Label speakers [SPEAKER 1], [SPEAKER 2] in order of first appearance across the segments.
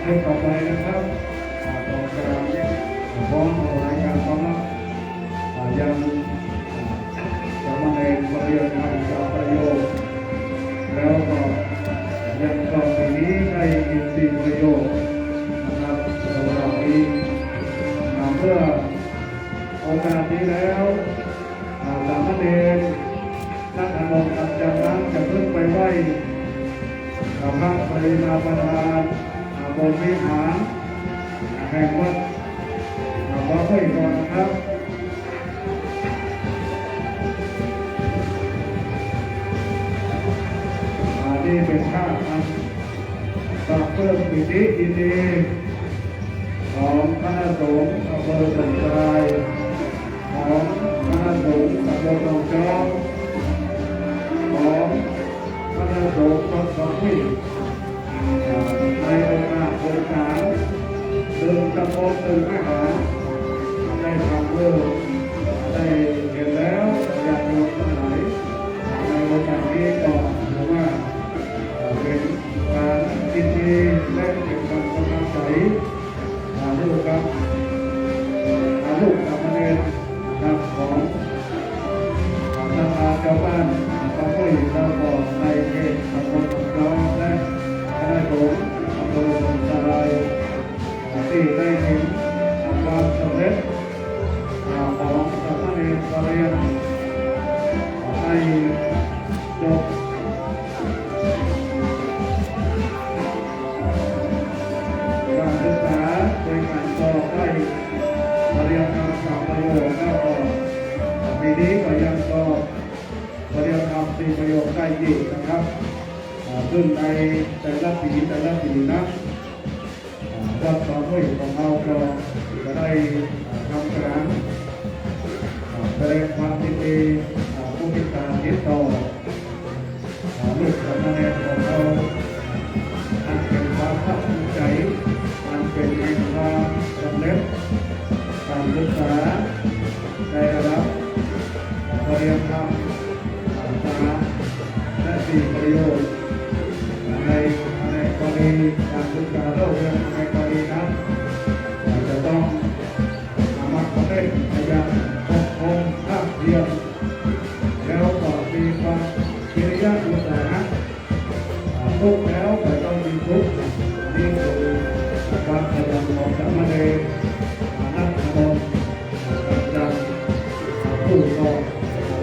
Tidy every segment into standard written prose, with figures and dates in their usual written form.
[SPEAKER 1] ให้ต่อไปนะครับต่อการฟ้องรายการฟ้องยังสามเณรเรียนทำจากประโยชน์แล้วก็ยังต่อไปนี้ได้ยินสิ่งประโยชน์นะครับสำหรับนี้เมื่อโอกาสนี้แล้วสามเณรนักอนุรักษ์จากนั้นจะขึ้นไปไหว้พระปริมาประธานบนวิหารแห่งวัดวัดห้วยก่อนนะครับนี่เป็นภาพปรับเพิ่มปิติยินดีของคณะสงฆ์อำเภอสันทรายของคณะสงฆ์ตำบลหนองจอกของคณะสงฆ์วัดสองที่ในโอกาสโครงการเดินตำบลเดินอาหารได้ทำเพื่อได้เห็นแล้วอยากโยนทั้งหลายในโอกาสนี้ก็ถือว่าเป็นการยินดีและเป็นการกำลังใจลูกครับลูกกับเนรครับของสภาเจ้าบ้านพระพุทธเจ้าก่อในเขตตำบลหนองจอกและคณะสงฆ์อำเภอสันทรายที่ได้เห็นความสำเร็จของสามเณรเรียนให้จบการศึกษาโดยการต่อได้เรียนทำ3ประโยคแล้วก็ปีนี้ก็ยังต่อเรียนทำ4ประโยคได้อีกนะครับซึ่งในแต่ละปีนะวัดสองห้วยของเราก็จะได้ทำการแสดงความยินดีผู้พิการติดต่อลูกสามเณรของเราอันเป็นความภาคภูมิใจอันเป็นแห่งความสำเร็จการศึกษาได้รับปริญญาธรรม3และ4ประโยชน์ในกรณีการศึกษาเล่าเรื่องในกรณีนั้นจะต้องมักเล่นพยายามคงภาคเดียวแล้วก็มีความวิริยะอุตสาหะทุกแล้วก็ต้องมีทุกนี่คือความพยายามของสามเณรนักธรรมจากผู้ต่อ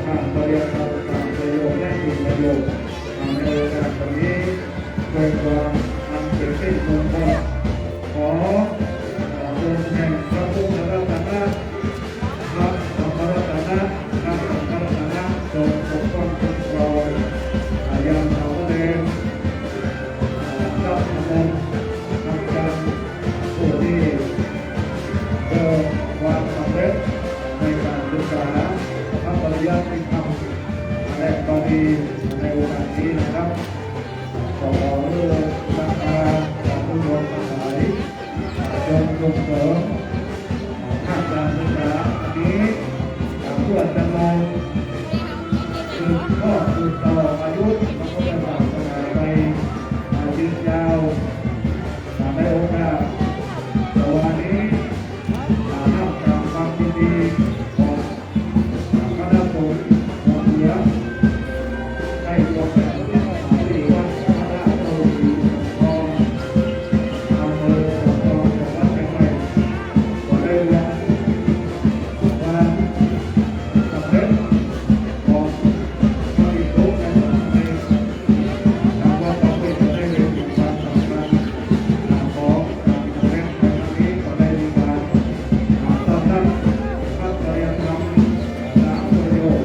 [SPEAKER 1] การปฏิบัติการประโยชน์และประโยชน์ในโอกาสนี้เป็นความอันเป็นที่มงคลขอองค์แห่งพระพุทธรัตนะพระสังฆรัตนะพระสังฆรัตนะจงปกป้องคุ้มครองยังสามเณรรับธรรมทำการผู้ที่เกิดความสำเร็จในการศึกษาพระปริยัติธรรมและปฏิในโอกาสนี้นะครับขอเรื่องศรัทธาของผู้ชมทั้งหลายจงส่งเสริมภาคการศึกษานี้เพื่อจะมองสืบทอดสืบต่ออายุพระพุทธศาสนาไปยืนยาวในโอกาสวันนี้นำจากความยินดีของคณะสงฆ์ของเหนือให้ยกที่วัดพระโตศีทองอำเภอสันทองจังหวัดเชียงใหม่ก็ได้รับความสำเร็จของพระภิกษุในสามเณรทางวัดต้องเป็นได้เห็นความสำคัญของการสำเร็จในครั้งนี้ก็ได้มีการต้อนรับพระปริยัติธรรม3ประโยค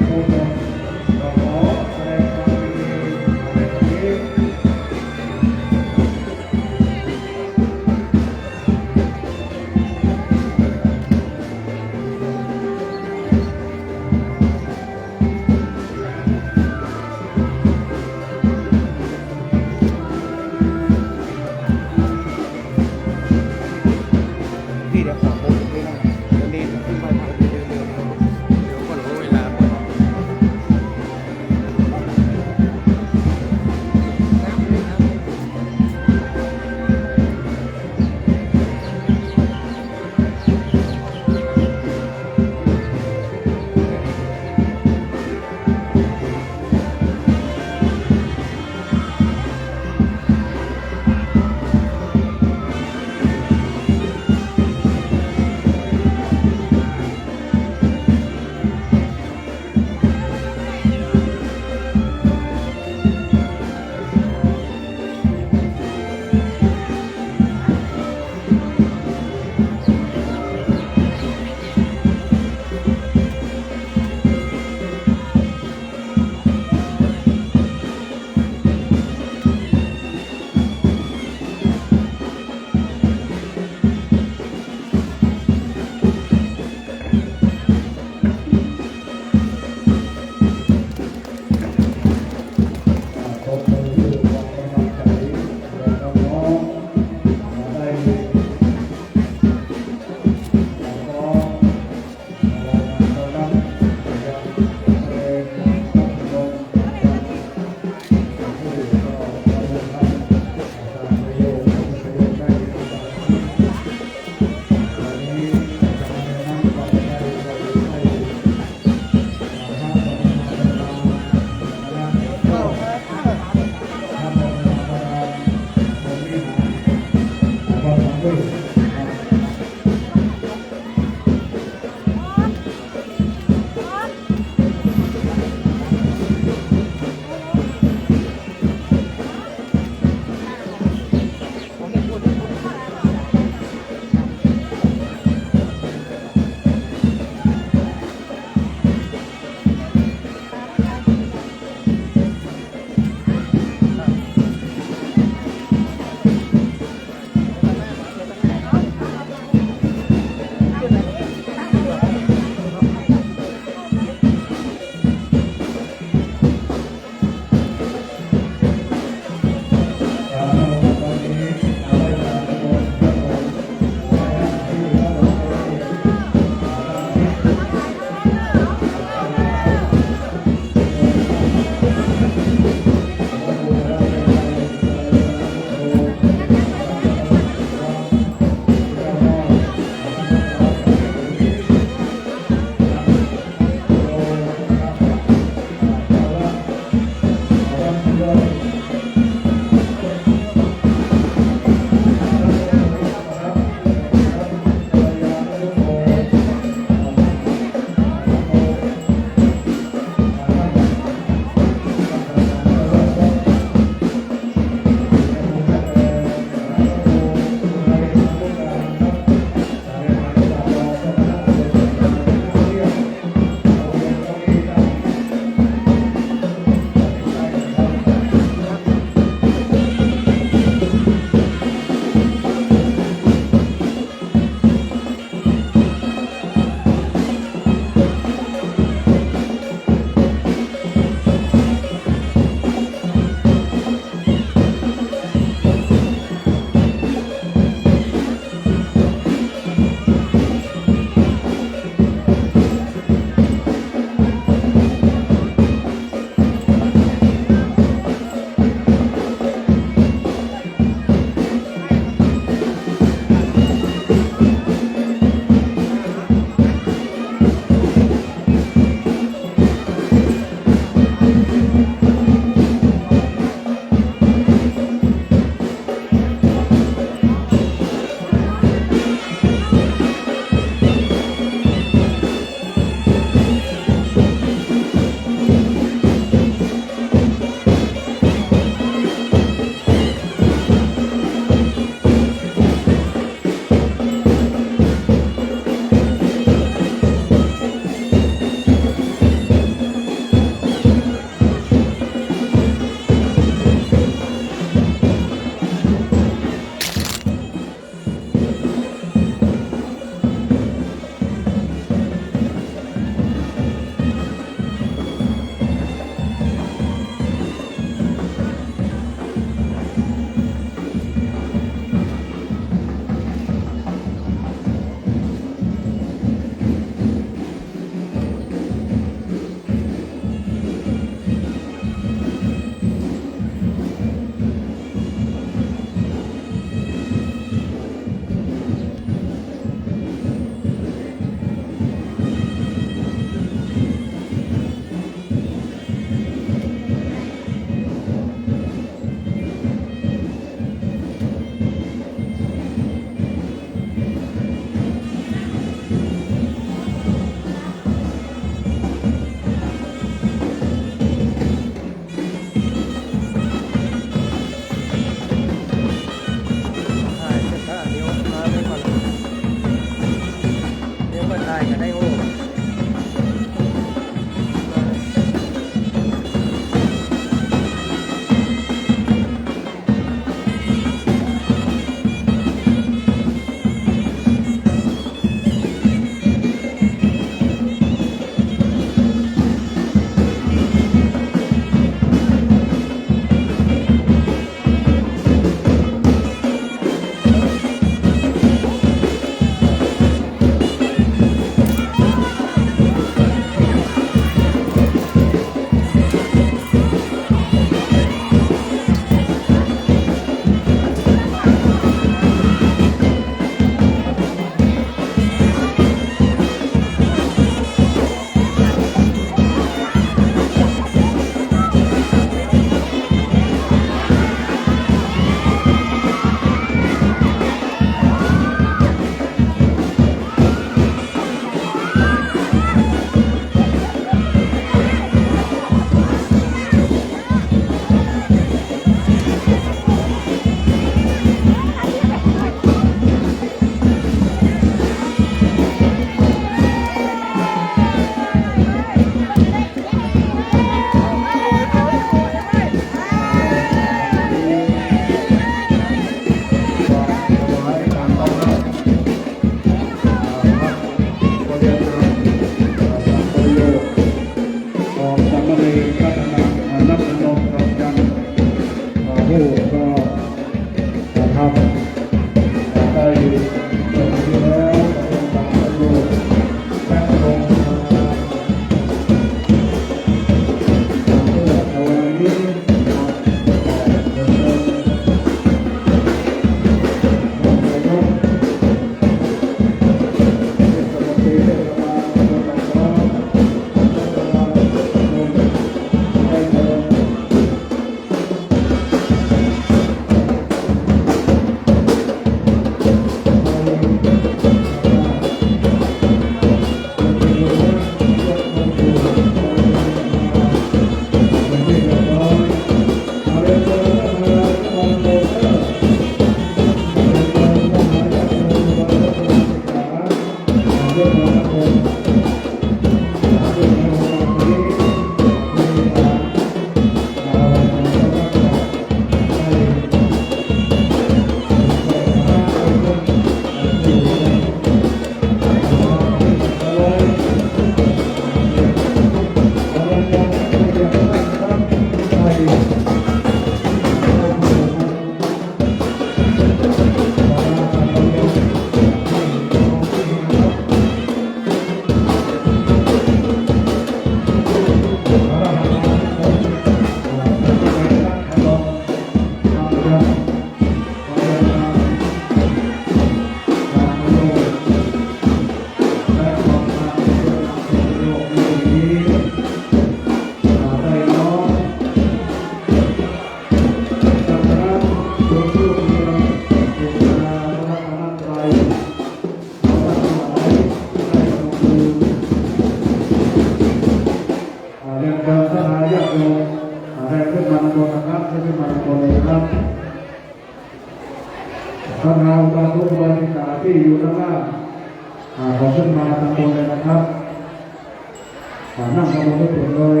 [SPEAKER 1] ลงไม่ถึงเลย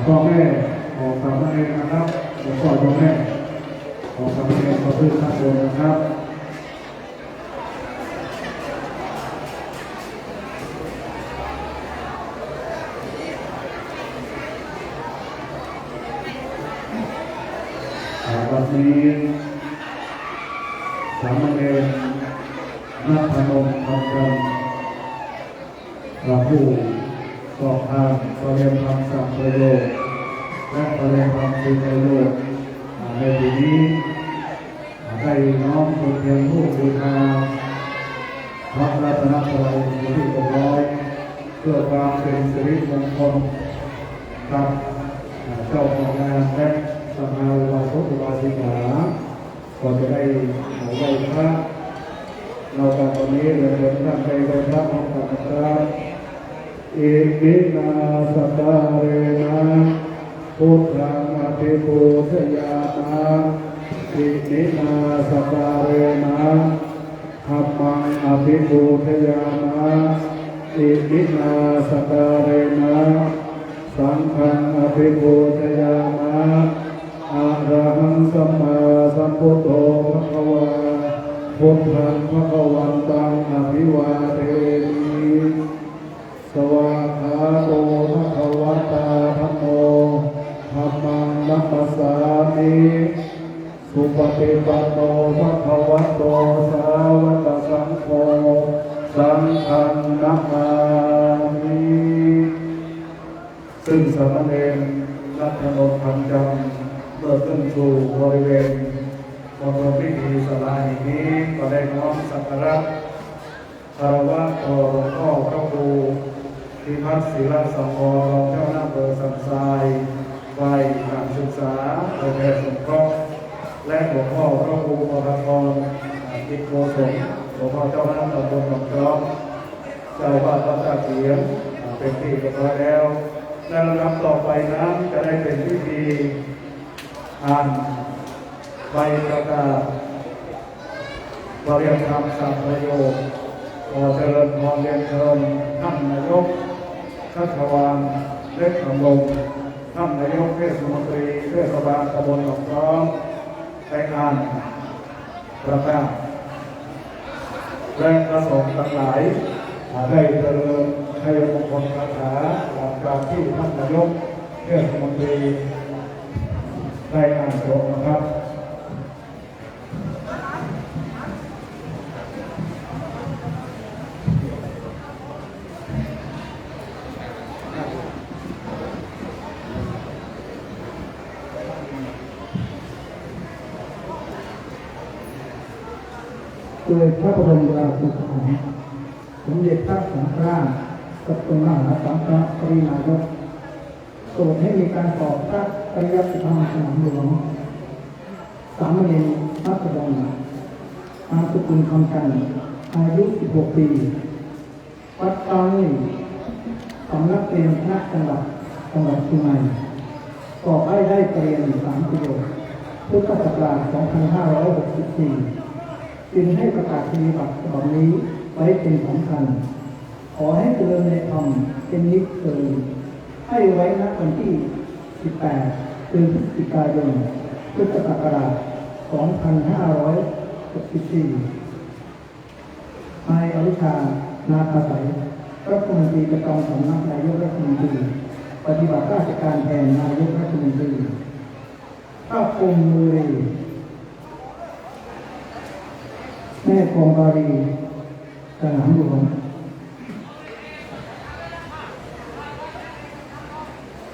[SPEAKER 1] พ่อแม่ออกกลับมาเองนะครับหลวงพ่อพ่อแม่ออกกลับมาเองขอพึ่งข้างบนนะครับวันนี้สามเณรนักพนมทำกันผู้สอบทานประเรียนธรรมสัมโพโยและประเรียนธรรมสุโพโยในปีนี้ได้น้อมตนเพียงผู้บูชาพระรัตนตรัยที่100เพื่อความเป็นสิริมงคลกับเจ้าของงานและสภาอุบาสกอุบาสิกาก็จะได้ไหว้พระเราการตอนนี้เราเดินทางไปไหว้พระพร้อมกันนะครับอิมินาสตาเรนะพุทธังอภิปูชยามาอิมินาสตาเรนะธัมมังอภิปูชยามาอิมินาสตาเรนะสังฆังอภิปูชยามาอะระหังสัมมาสัมพุทโธภควาพุทธังภควันตังอภิวาเทมิสวากขาโตภควตาธัมโมธัมมังนัมสสามิสุปฏิปันโนภควโตสาวกสังโฆสังฆังนัมมามิซึ่งสามเณรนักพนมธรรมจำเมื่อขึ้นสู่บริเวณมณฑลพิธีศาลาแห่งนี้ก็ได้น้อมสักการะคารวะต่อหลวงพ่อพระครูพิพัฒน์ศิลสังวรรองเจ้าหน้าอำเภอสันทรายฝ่ายการศึกษาโรงเรียนสงเคราะห์และหลวงพ่อพระครูปรทรกิจโกศลหลวงพ่อเจ้าคณะตำบลหนองจอกเจ้าบ้านวัดตาเถียนเป็นที่เรียบร้อยแล้วและลำดับต่อไปนั้นจะได้เป็นพิธีอ่านใบประกาศบริยธรรมสัมโพโยขอเจริญพรเรียนเชิญท่านนายกชัชวาลเล็กคำลงท่านนายกเทศมนตรีเทศบาลตำบลหนองจอกได้อ่านประกาศและพระสงฆ์ทั้งหลายได้เจริญชัยมงคลคาถาหลังจากที่ท่านนายกเทศมนตรีได้อ่านจบนะครับโดยพระบรมราชูปถัมภ์สมเด็จพระสังฆราชกับองค์มหาสังฆปรินายกโปรดให้มีการสอบพระปริยัติธรรมสนามหลวงสามเณรนักแสดงนามสกุลคำกันอายุ 16 ปีวัดตานีสำนักเรียนคณะจังหวัดเชียงใหม่สอบได้เรียน3 กิโลพุทธศักราช 2564 จึงให้ประกาศนียบัตรฉบับนี้ไว้เป็นสำคัญขอให้เจริญในธรรมเป็นนิจเจริญให้ไว้ณวันที่ 18 เดือนพฤศจิกายน พุทธศักราช 2564 นายอนุชา นาคาใสรัฐมนตรีประจำสำนักนายกรัฐมนตรีปฏิบัติราชการแทนนายกรัฐมนตรีภาคภูมิมือรีแม่กองบารีสนามหลวง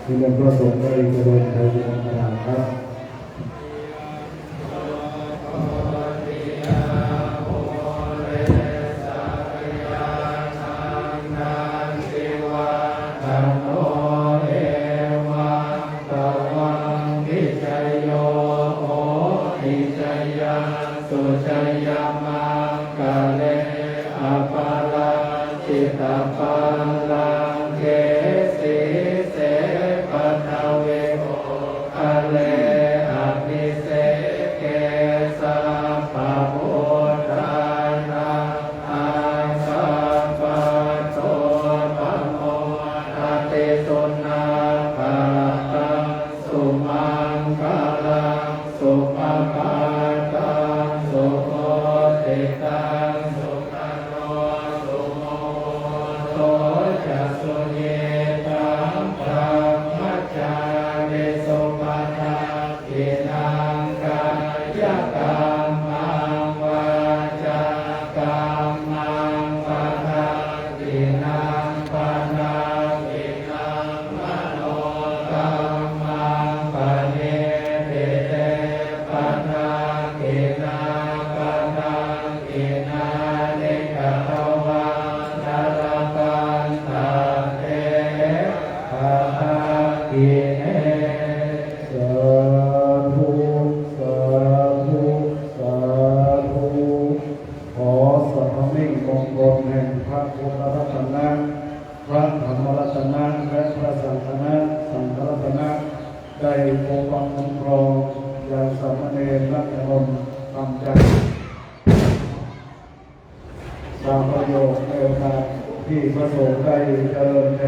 [SPEAKER 1] ที่เรียนพระสงฆ์ได้เจริญชัยมงคลครับ
[SPEAKER 2] เล สุนาคาตังสุมังคลังสุปปาตังสุโคติตังสุขโนสุโมโตจัสสุเยตังพระมัจจาริสุปทาทินังกายกรรมังวาจากรรมังปะทาทินังปะนาทินังมโนกรรมังปะเนติเตปะทาทินาปะทาทินานิกตวะนรกันตาเตปะทาทิเน
[SPEAKER 1] สาธุสาธุสาธุขอสัพพมิ่งมงคลแห่งพระพุทธรัตนะพระธรรมรัตนะและพระสังฆนะสังฆรัตนะได้ปกปักคุ้มครองอย่างสามเณรและโยมทำใจตามประโยชน์ในโอกาสที่พระสงฆ์ได้เจริญใน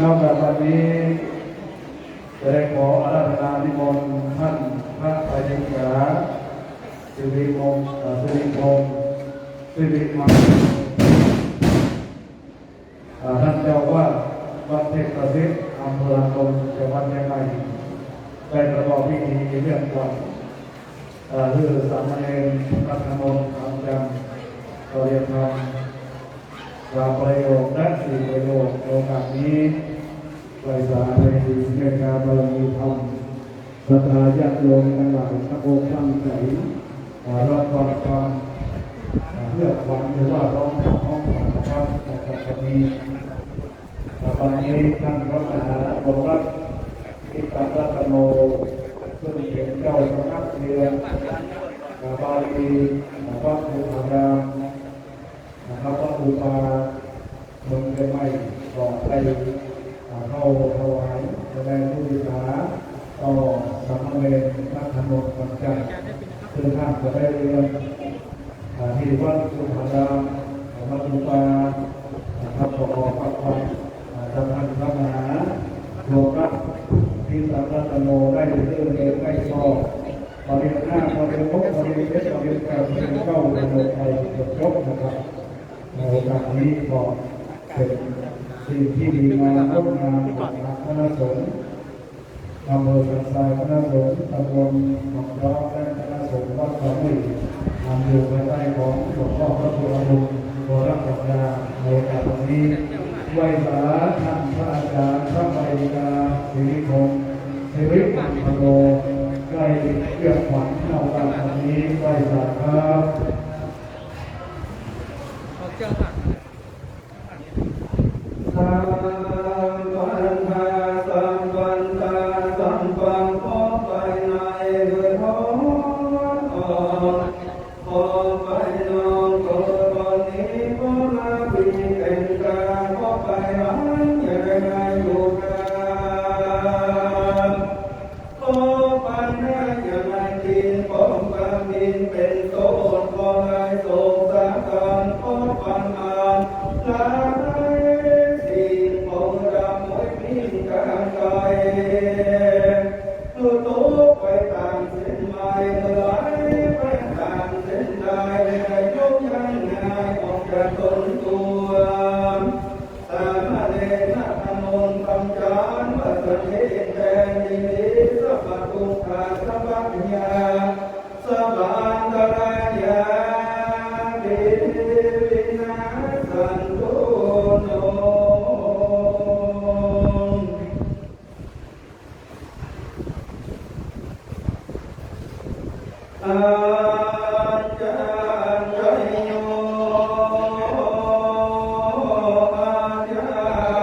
[SPEAKER 1] นอกจากวันนี้จะได้ขออาราธนานิมนต์ท่านพระอาจารย์สิริมงคลสิริพงศ์สิริมังท่านเจ้าว่าวัดเทพประสิทธิ์อำเภอลำดวนจังหวัดเชียงใหม่ได้ประกอบพิธีเรื่องก่อนคือสามเณรพระธรรมนต์ทำจำเรียนธรรมประโยชน์และสี่ประโยชน์ในโอกาสนี้ไว้สาในเมตตาบารมีธรรมศรัทธาญาติโยมทั้งหลายทั้งองค์ตั้งใจรับฟังความเพื่อความหรือว่าร้องของความนะครับในวันนี้ท่านพระมหาบรมอิตรัตโนซึ่งเป็นเจ้าสำนักเรียนบาลีวัดภูธารามนะครับวัดภูปาเมืองเชียงใหม่ก็ได้เข้าถวายแสดงผู้ศึกษาต่อสามเณรนักธรรมวันจันทร์ซึ่งท่านจะได้เรียนที่วัดภูธารามวัดภูปานะครับขอพักผ่อนท่านพระมหาโลกัสที่สัมรัตโนได้เรื่องเรียนไม่ชอบตอนเรียนหน้าตอนเรียนพบตอนเรียนเอสตอนเรียนการเรียนเข้าเรียนไทยจบนะครับในโอกาสนี้ก็เป็นสิ่งที่ดีงามงดงามของคณะสงฆ์อำเภอสันทรายคณะสงฆ์ตำบลหนองร้องและคณะสงฆ์วัดสามุยนำอยู่ภายใต้ของหลวงพ่อพระพุทธองค์โบราณปัญญาในโอกาสนี้ไหว้สาท่านพระอาจารย์พระปริกาสิริพงศ์สิริมังคโลใกล้เกี่ยวขวัญในโอกาสนี้ไหว้สาครับ สัมปันธาสัมปันธาสัมปังขอไปในเรือท้องขอไปน้องขอตอนนี้ขอลาปีเป็นกาขอไปหันอย่าได้อยู่กันขอปัญหาอย่าได้กินขอการกินเป็นโตขอให้โศกสาการขอปัญหาลาตัวไปตามเส้นไม้ไหลไปตามเส้นได้ได้ยกยังไงออกจากตนตัวสามเณรธรรมนต์คำจานวัดเทศแดนดินสัพพทุกขาสัพพญาสัพพันตรายาดิวินาสันโตโนอาจารย์ใจโยอาจา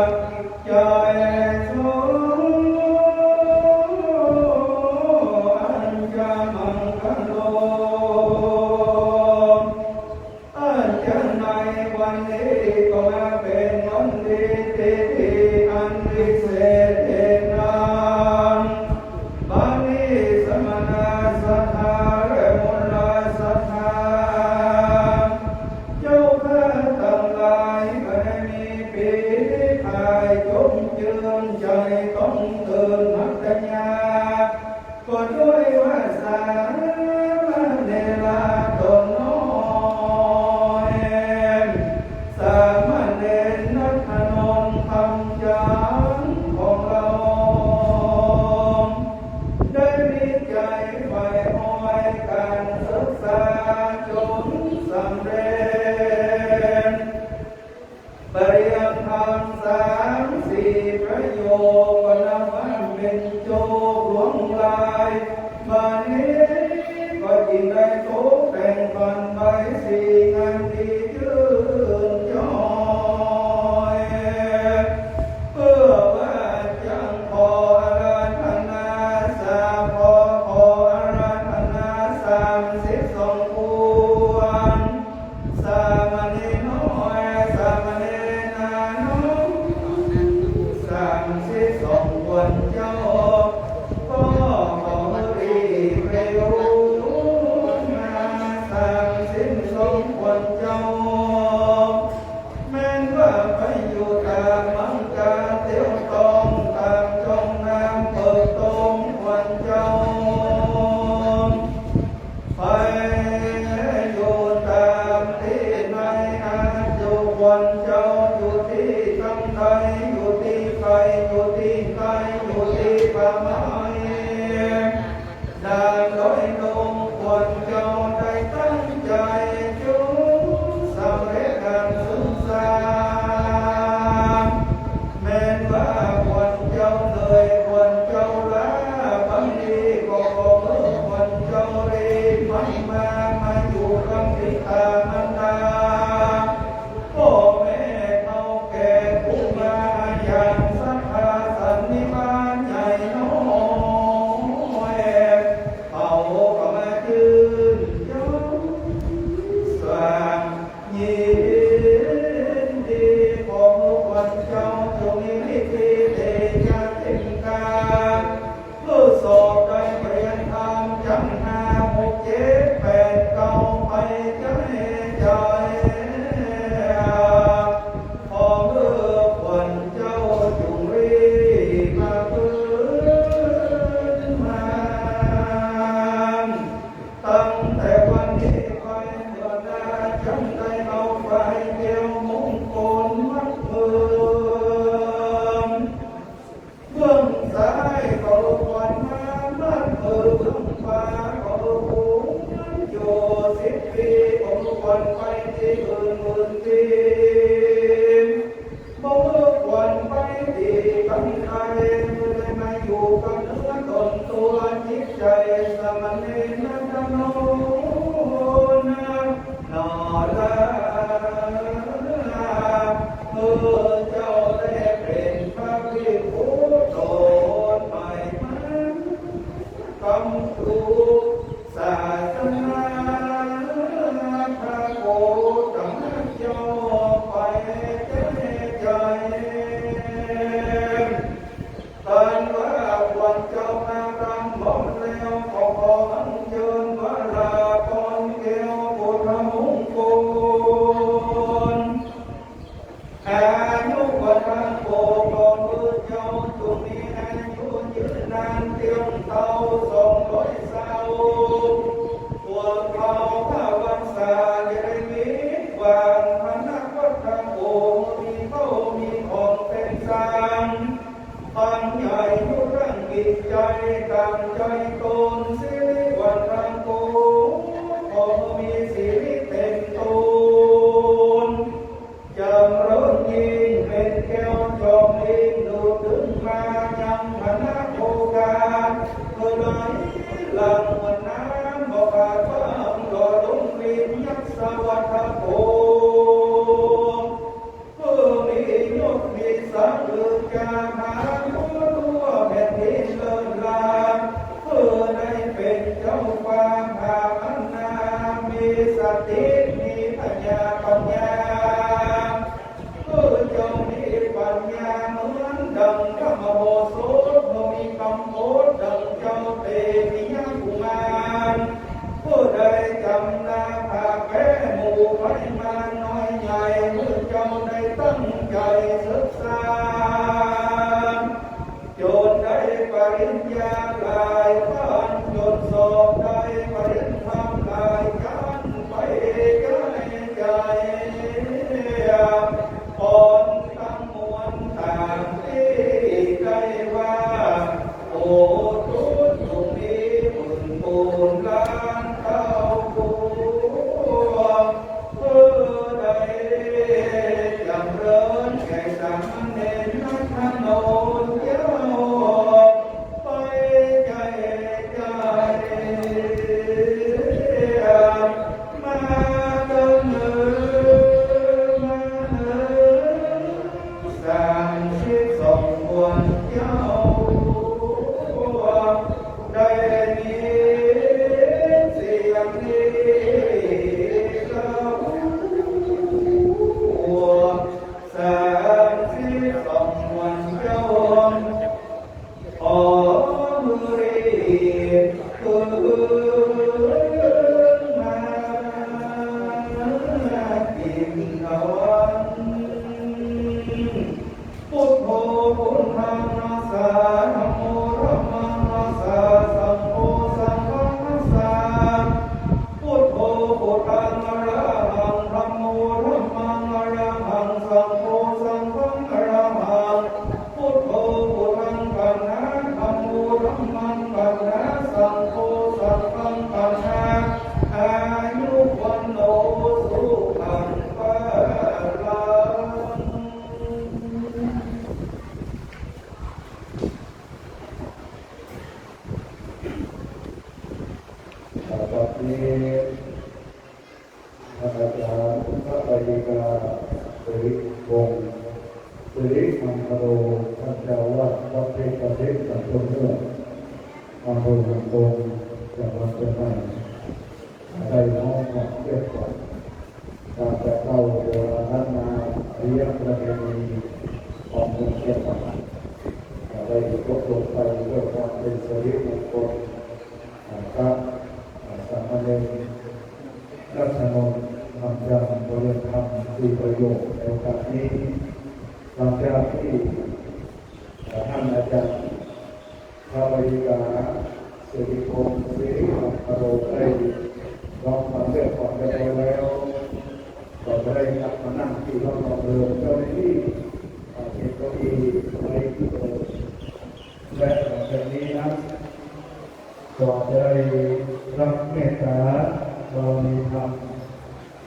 [SPEAKER 1] รย์ใจโสอัญญมังคโลอัญญในวันนี้ก็มาเป็นวันดีที่อันวิเศษเอกนามบาลีสมณะสัทธา ได้พบแบ่งปันไปสิ่งอันดีชื่นชอยเพื่อว่าจังขออาราธนาสาขออาราธนา32พวงสามเณรน้อยสามเณรนาน้อย32วันเจ้าก็ขอรีบเร็วมา32วันเจ้าแม้นว่าไปอยู่ตามมังกาเที่ยวต้องตามจงน้ำเปิดตรงวันเจ้าไปอยู่ตามที่ไหนอาจอยู่วันเจ้าอยู่ที่ทำไทยอยู่ที่ไกลอยู่ที่ไกลอยู่ที่ป่าไม้ได้ลอยลงวันเจ้าได้ตั้งใจจุสำเร็จการศึกษาแม้นว่าวันเจ้าเลยวันเจ้าลาบางทีก็เมื่อวันเจ้ารีบไม่มาอยู่กับบิดามารดาพ่อแม่เขาแก่ผู้มาอย่างสัทธาสันนิบาตใหญ่น้อยเขาก็มายืนยกสร้างยินดีของวันเจ้าจงมีนิติเดชะเต็มกาเพื่อสอบได้เรียนธรรมจังหา6 7 8 9ไปใจใจขอเมื่อวันเจ้าจงรีบมาพื้นมาตั้งแต่วันนี้ไปเมื่อนาจำได้เอาไปเดียวมงคลมัดมือเบื้องซ้ายก็วันมามัดมือเบื้องขวาก็หูอยู่10 ปีผมวันไปที่อื่นปีบ่เมื่อวันไปที่กันไทยเลยมาอยู่กับเนื้อตนตัวจิตใจสมณเณรนันทโนนะนอลาเมื่อเจ้าได้เป็นพระภิกขุโตใหม่มันคำถูกศาสนาพระโกฏมเจ้าไปใจท่านว่าวันเจ้ามารำบ่แล้วขออัญเชิญวราพรแก้วพุทธมงคลอายุวันทันโกกองมือเจ้าจงมีอายุยืนนานเตียงเท่า200 เศร้าพวกเขาข้าวันสาจะได้มีวางพนักวัดทางโอมีเข้ามีของเป็นสร้างตั้งใหญ่ทุกร่างกิจใจตั้งใจตนสิริวันทางโกขอมีสิริเต็มตนจำเริญยิ่งเป็นแก้วจอมลิงดูถึงมายังพนักโอกาสเมื่อไหร่หลังวันน้ำบอกขาดบ้างหล่อลงลินยักษ์สวัสดิ์โกเพื่อมียศมีศักดิ์ลือจาหาทั่วแผ่นดินเลิศลาเพื่อได้เป็นเจ้าความหาอันนามีสติมีปัญญาเพื่อจงมีปัญญาเหมือนดังพระมโหสถมีคำโพธิดังเจ้าเตมียกุมารผู้ใดจำนาภาแพ้หมู่ไว้มาน้อยใหญ่เมื่อเจ้าได้ตั้งใจศึกษาจนได้ปริญญาหลายท่านจนสอบได้ปริญญาหลายกันไปใกล้ใจก่อนทั้งมวลต่างที่ใกล้ว่าโอ้ทุกตรงนี้บุญปูนล้านเข้าปูเพื่อได้จำเริญแก่สามเณรนัทโนเจ้าไปใจใจ ท่านอาจารย์พระปริกาสิริวงศ์สิริมังคโรท่านเจ้าอาวาสวัดเทพประเทศสัมพันธ์เมื่ออำเภอหางดงจังหวัดเชียงใหม่ได้น้อมรับเรียบร้อยการจะเข้าโบราณนาเรียกประเพณีของเมืองเชียงใหม่ได้ยกลงไปเพื่อความเป็นสิริมงคลพระสามเณรรัชนนท์ทำจำบริเวณธรรมที่ประโยชน์ในโอกาสนี้หลังจากที่ท่านอาจารย์พระบริกาสิริพงศ์สิริมังคโรได้ร้องความเรื่องก่อนไปแล้วก็จะได้กลับมานั่งที่ห้องนอนเดิมเจ้าหน้าที่เก็บเก้าอี้ไว้ที่เดิมและหลังจากนี้นะก็จะได้รับเมตตาบารมีธรรม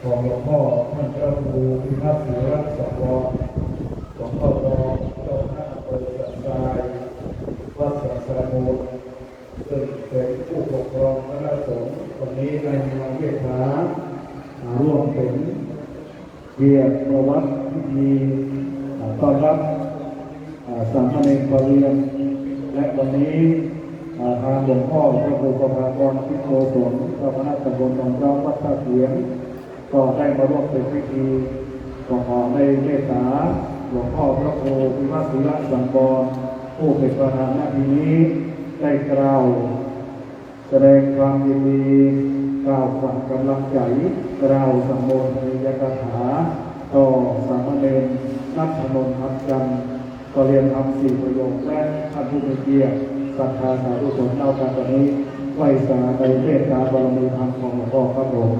[SPEAKER 1] ของหลวงพ่อท่านเจ้าครูพิพัฒน์ศิริสวรหลวงพ่อรองเจ้าคณะอำเภอสันทรายวัดสันทรายมูลซึ่งเป็นผู้ปกครองคณะสงฆ์วันนี้ได้มีความเมตตาร่วมถึงเกียรติประวัติพิธีต้อนรับสามเณรปริยนและวันนี้ทางหลวงพ่อพระครูประภากรพิโกศลเจ้าคณะตำบลหนองเจ้าวัดท่าเสียงก็ได้มาร่วมเป็นพิธีขอในเมตตาหลวงพ่อพระครูพิพัฒน์ศิริสังวรผู้เป็นประธานในพิธีนี้ได้กล่าวแสดงความยินดีกล่าวฝากกำลังใจกล่าวสัมโภชนียกถาต่อสามเณรนัทธนนท์ทัพจันทร์ก็เรียนทำ4ประโยคและท่านผู้มีเกียรติศรัทธาสาธุชนเอาการตอนนี้ไหว้สาในเมตตาบารมีธรรมของหลวงพ่อครับผม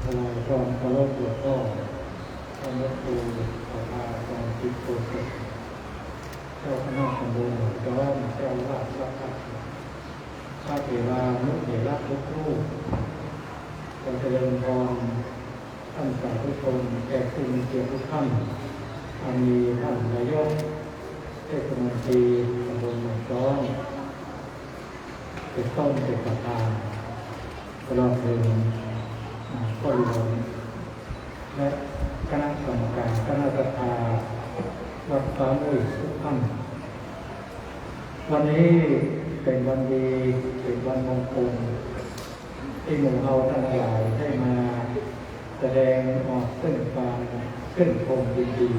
[SPEAKER 1] ทนายความเคารพหลวงพ่อท่านพระครูประภากรพิโกศลเจ้าคณะตำบลหนองจ้อมเจ้าอาวาสวัดท่าเสียงพระเถรานุเถระทุกรูปขอเจริญพรท่านสาธุชนแขกผู้มีเกียรติทุกท่านมีท่านนายกเทศมนตรีตำบลหนองจ้อมเป็นต้นเป็นประธานตลอดถึงก็รวมและคณะกรรมการคณะสภาวัดฟ้ามุ่ยทุกท่านวันนี้เป็นวันดีเป็นวันมงคลที่หมู่เราทั้งหลายได้มาแสดงออกซึ่งความขึ้นคงยินดี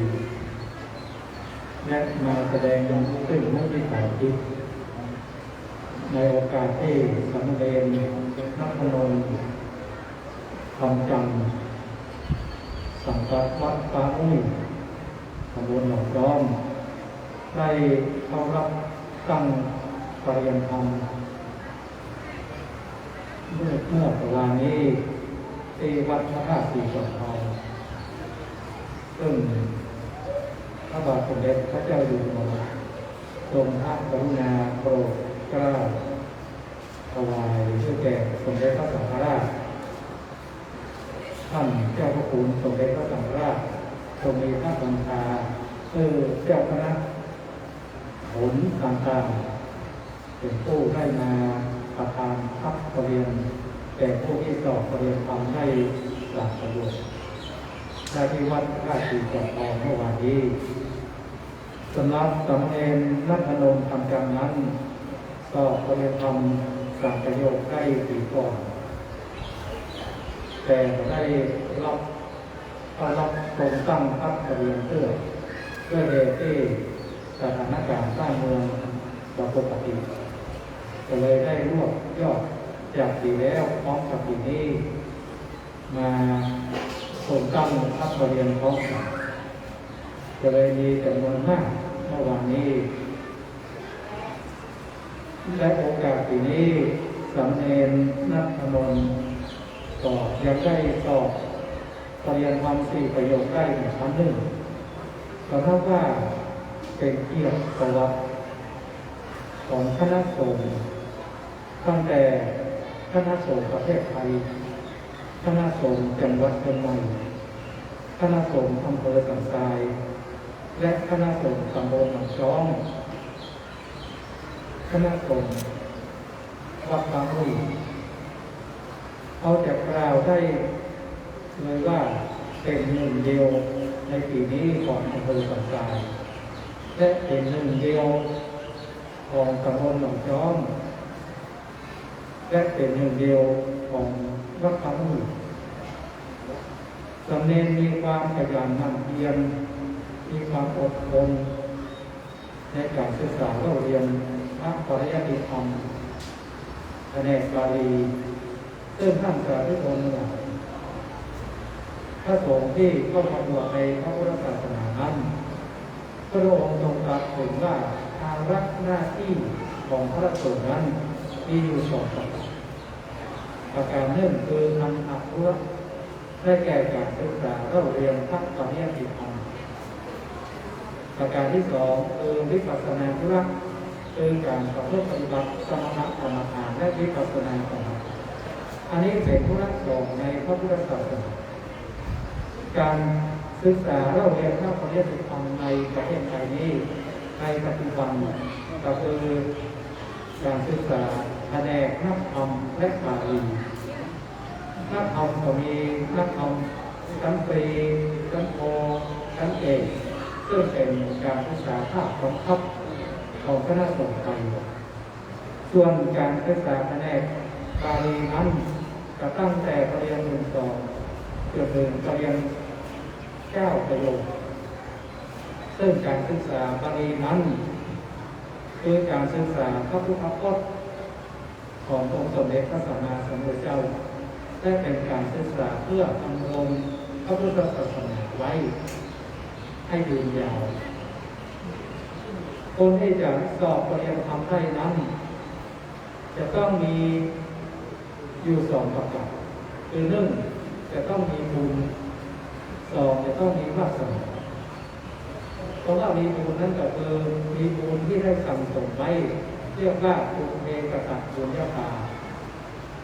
[SPEAKER 1] และมาแสดงซึ่งมุทิตาจิตในโอกาสที่สามเณรนัทธนนท์ทำจันทร์สังกัดวัดฟ้ามุ่ยตำบลหนองจ้อมได้เข้ารับตั้งปริยันธรรมเมื่อประมาณนี้ที่วัดพระธาตุสีสองทองซึ่งพระบาทสมเด็จพระเจ้าอยู่หัวทรงพระกรุณาโปรดเกล้าถวายเพื่อแก่สมเด็จพระสังฆราชท่านเจ้าพระคุณสมเด็จพระสังฆราชทรงมีพระบัญชาเจ้าคณะผลต่างๆเป็นผู้ได้มาประทานพักเรียนแต่ผู้ที่สอบเรียนทำให้หลักประโยชน์ได้ที่วัดราชสีจอมทองเมื่อวานนี้สำหรับสามเณรนัทธนนท์ทำกรรมนั้นก็เรียนทำการประโยชน์ใกล้ปีก่อนแต่ได้รับตรงตั้งพักเรียนเพื่อเหตุที่สถานการณ์สร้างเมืองปกติก็เลยได้รวบยอดจากปีแล้วพร้อมกับปีนี้มาตรงตั้งพักเรียนพร้อมกันก็เลยมีจำนวนมากเมื่อวานนี้และโอกาสปีนี้สามเณรนัทธนนท์ก็ยังได้สอบปริญญาธรรม4ประโยคได้ครั้งหนึ่งก็เท่าว่าเป็นเกียรติประวัติของคณะสงฆ์ตั้งแต่คณะสงฆ์ประเทศไทยคณะสงฆ์จังหวัดเชียงใหม่คณะสงฆ์อำเภอสันทรายและคณะสงฆ์ตำบลหนองจ้อมคณะสงฆ์วัดบางมุ่ย
[SPEAKER 2] เอาจะกล่าวได้เลยว่าเป็นหนึ่งเดียวในปีนี้ของอำเภอสันทรายและเป็นหนึ่งเดียวของตำบลหนองจอมและเป็นหนึ่งเดียวของวัดพระมุขสำเนียงมีความขยันหมั่นเพียรมีความอดทนในการศึกษาเรียนพระปริยัติธรรมแผนกบาลีซึ่งท่านสาธุชนหลายพระสงฆ์ที่เข้ามาบวชในพระพุทธศาสนานั้นพระองค์ทรงตรัสถึงว่าภาระหน้าที่ของพระสงฆ์นั้นมีอยู่สองประการหนึ่งคือทำอัคระได้แก่การศึกษาเรียนพระปริยัติธรรมประการที่สองคือวิปัสสนาธุระคือการประพฤติปฏิบัติสมถะกรรมฐานและวิปัสสนากรรมฐานอันนี้เป็นธุระสองในพระพุทธศาสนาการศึกษาเรียนพระปริยัติธรรมในประเทศไทยนี้ในปัจจุบันก็คือการศึกษาแผนกนักธรรมและบาลีนักธรรมก็มีนักธรรมชั้นตรีชั้นโทชั้นเอกซึ่งเป็นการศึกษาภาคบังคับของคณะสงฆ์ไทยส่วนการศึกษาแผนกบาลีนั้นก็ตั้งแต่ปริญญาหนึ่งสองจนถึงปริญญา9 ประโยคซึ่งการศึกษาบาลีนั้นคือการศึกษาพระพุทธพจน์ขององค์สมเด็จพระสัมมาสัมพุทธเจ้าได้เป็นการศึกษาเพื่อดำรงพระพุทธศาสนาไว้ให้ยืนยาวคนที่จะสอบปริญญาธรรมได้นั้นจะต้องมีอยู่สองประการคือหนึ่งจะต้องมีบุญสองจะต้องมีวาสนาเพราะว่ามีบุญนั้นก็คือมีบุญที่ได้สั่งสมไว้เรียกว่าบุญเมกตับุญญาภา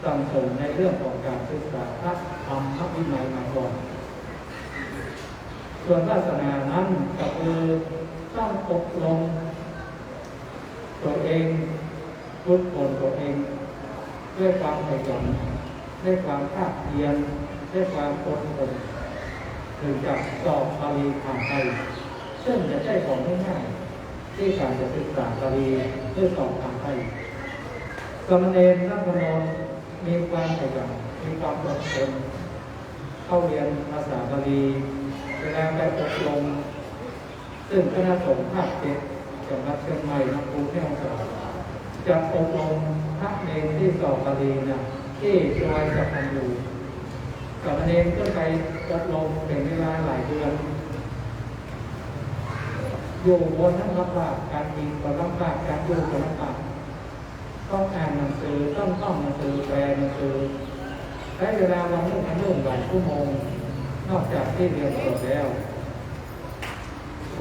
[SPEAKER 2] สั่งสมในเรื่องของการศึกษาพระธรรมพระวินัยมาก่อนส่วนวาสนานั้นก็คือต้องอบรมตัวเองฝึกฝนตัวเองด้วยความขยันด้วยความภาคเพียรด้วยความอดทนถึงจะสอบบาลีผ่านไปซึ่งจะใช้ของง่ายๆที่การจะศึกษาบาลีเพื่อสอบผ่านไปสมณเณรนักธรรมมีความขยันมีความอดทนเข้าเรียนภาษาบาลีเวลาไปอบรมซึ่งคณะสงฆ์ภาค7จังหวัดเชียงใหม่ลำพูนแม่ฮ่องสอนจะอบรมพระเนรที่สอบบาลีนะที่รอยสัพพัญญูสามเณรก็ไปอบรมเป็นเวลาหลายเดือนอยู่บนทั้งลำบากการกินก็ลำบากการอยู่ก็ลำบากต้องอ่านหนังสือต้องท่องหนังสือแปลหนังสือใช้เวลาวันหนึ่งหลายชั่วโมงนอกจากที่เรียนจบแล้ว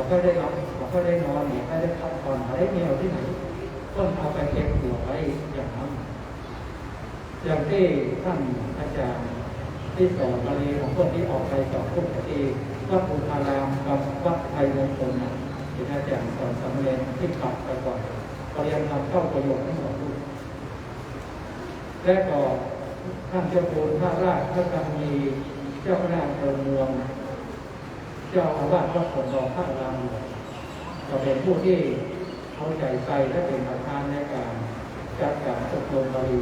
[SPEAKER 2] ก็ได้รับก็ได้นอนก็ได้พักผ่อนได้เงียวที่ไหนต้นเอาไปเก็บหัวไว้อย่างนั้นอย่างที่ท่านอาจารย์ที่สอนบาลีของคนที่ออกไปสอนพวกที่วัดอุทารามกับวัดไทยมงคลเป็นอาจารย์สอนสำเร็จที่ขับไปก่อนเรียนทำเข้าประโยชน์ทั้งหมดและก็ท่านเจ้าคุณพระราชพระกรมีเจ้าคณะอำเภอเมืองเจ้าอาวาสวัดสวนดอกพระรามหลวงก็เป็นผู้ที่เอาใจใส่และเป็นประธานในการจัดการอบรมบาลี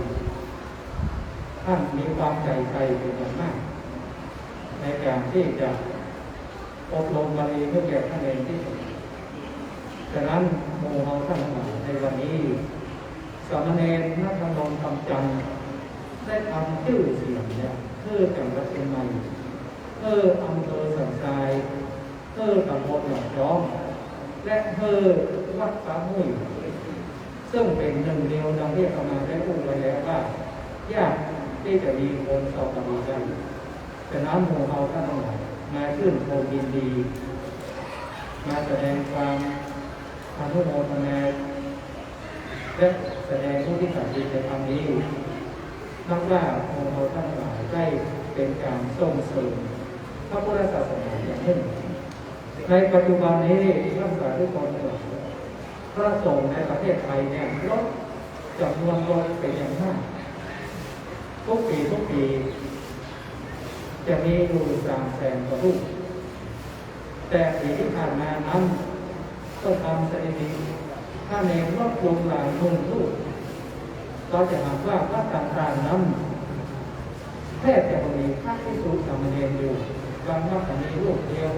[SPEAKER 2] ท่านมีความใจใส่เป็นอย่างมากในการที่จะอบรมบาลีเพื่อแก่ท่านเองที่สุดฉะนั้นโมเฮาท่านทั้งหลายในวันนี้สามเณรนักธรรมคำจันทร์ได้ทำชื่อเสียงเนี่ยเพื่อจังหวัดเชียงใหม่เพื่ออำเภอสันทรายเพื่อตำบลหนองจอมและเพื่อวัดสามุยซึ่งเป็นหนึ่งเดียวดังที่เรามาได้พูดไว้แล้วว่ายากที่จะมีคนสอบบาลีได้ฉะนั้นโมเฮาท่านทั้งหลายมาชื่นชมยินดีมาแสดงความอนุโมทนาและแสดงผู้ที่ตัดสินในครั้งนี้นับว่าโมเฮาท่านทั้งหลายได้เป็นการส่งเสริมพระพุทธศาสนาอย่างยิ่งในปัจจุบันนี้ท่านสาธุชนทั้งหลายพระสงฆ์ในประเทศไทยเนี่ยลดจำนวนลงเป็นอย่างมากทุกปี ดีจะมีอยู่300,000 กว่ารูปแต่ปีที่ผ่านมานั้นก็ทำสถิติถ้าเนรลดลงหลายหมื่นรูปเราจะหาว่าวัดต่างๆนั้นแทบจะมีพระภิกษุสามเณรอยู่บางวัดก็มีรูปเดียว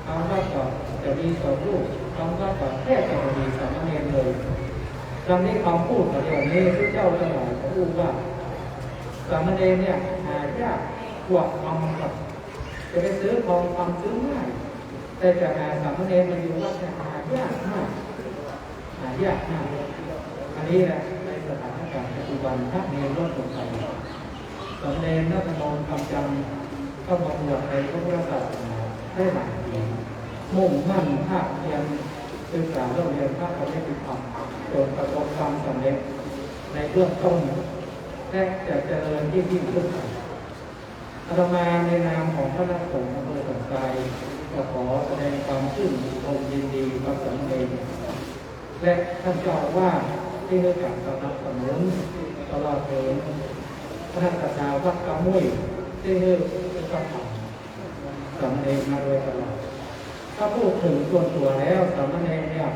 [SPEAKER 2] บางวัดก็จะมี2 รูปบางวัดก็แทบจะมีสามเณรเลยดังนี้คำพูดของเดี๋ยวนี้พระเจ้าทั้งหลายพูดว่าสามเณรเนี่ยหายากกว่าทำกับจะไปซื้อทองคำซื้อง่ายแต่จะหาสามเณรมาอยู่วัดเนี่ยหายากมากหายากมากอันนี้แหละในสถานการณ์ปัจจุบันพระเนรลดลงไปสามเณรนักมนต์คำจำก็มาบวชในพระพุทธศาสนาได้หลายปีมุ่งมั่นภาคเพียรศึกษาเรียนพระปฏิบัติธรรมจนประสบความสำเร็จในเบื้องต้นและจะเจริญยิ่งขึ้นไปอาตมาในนามของพระนักสงฆ์อำเภอสันทรายก็ขอแสดงความชื่นชมยินดีกับสามเณรและท่านเจ้าว่าที่ได้การสนับสนุนตลอดถึงพระราชาวัดกำมุ้ยที่ได้กระทำสามเณรมาโดยตลอดถ้าพูดถึงส่วนตัวแล้วสามเณรเนี่ย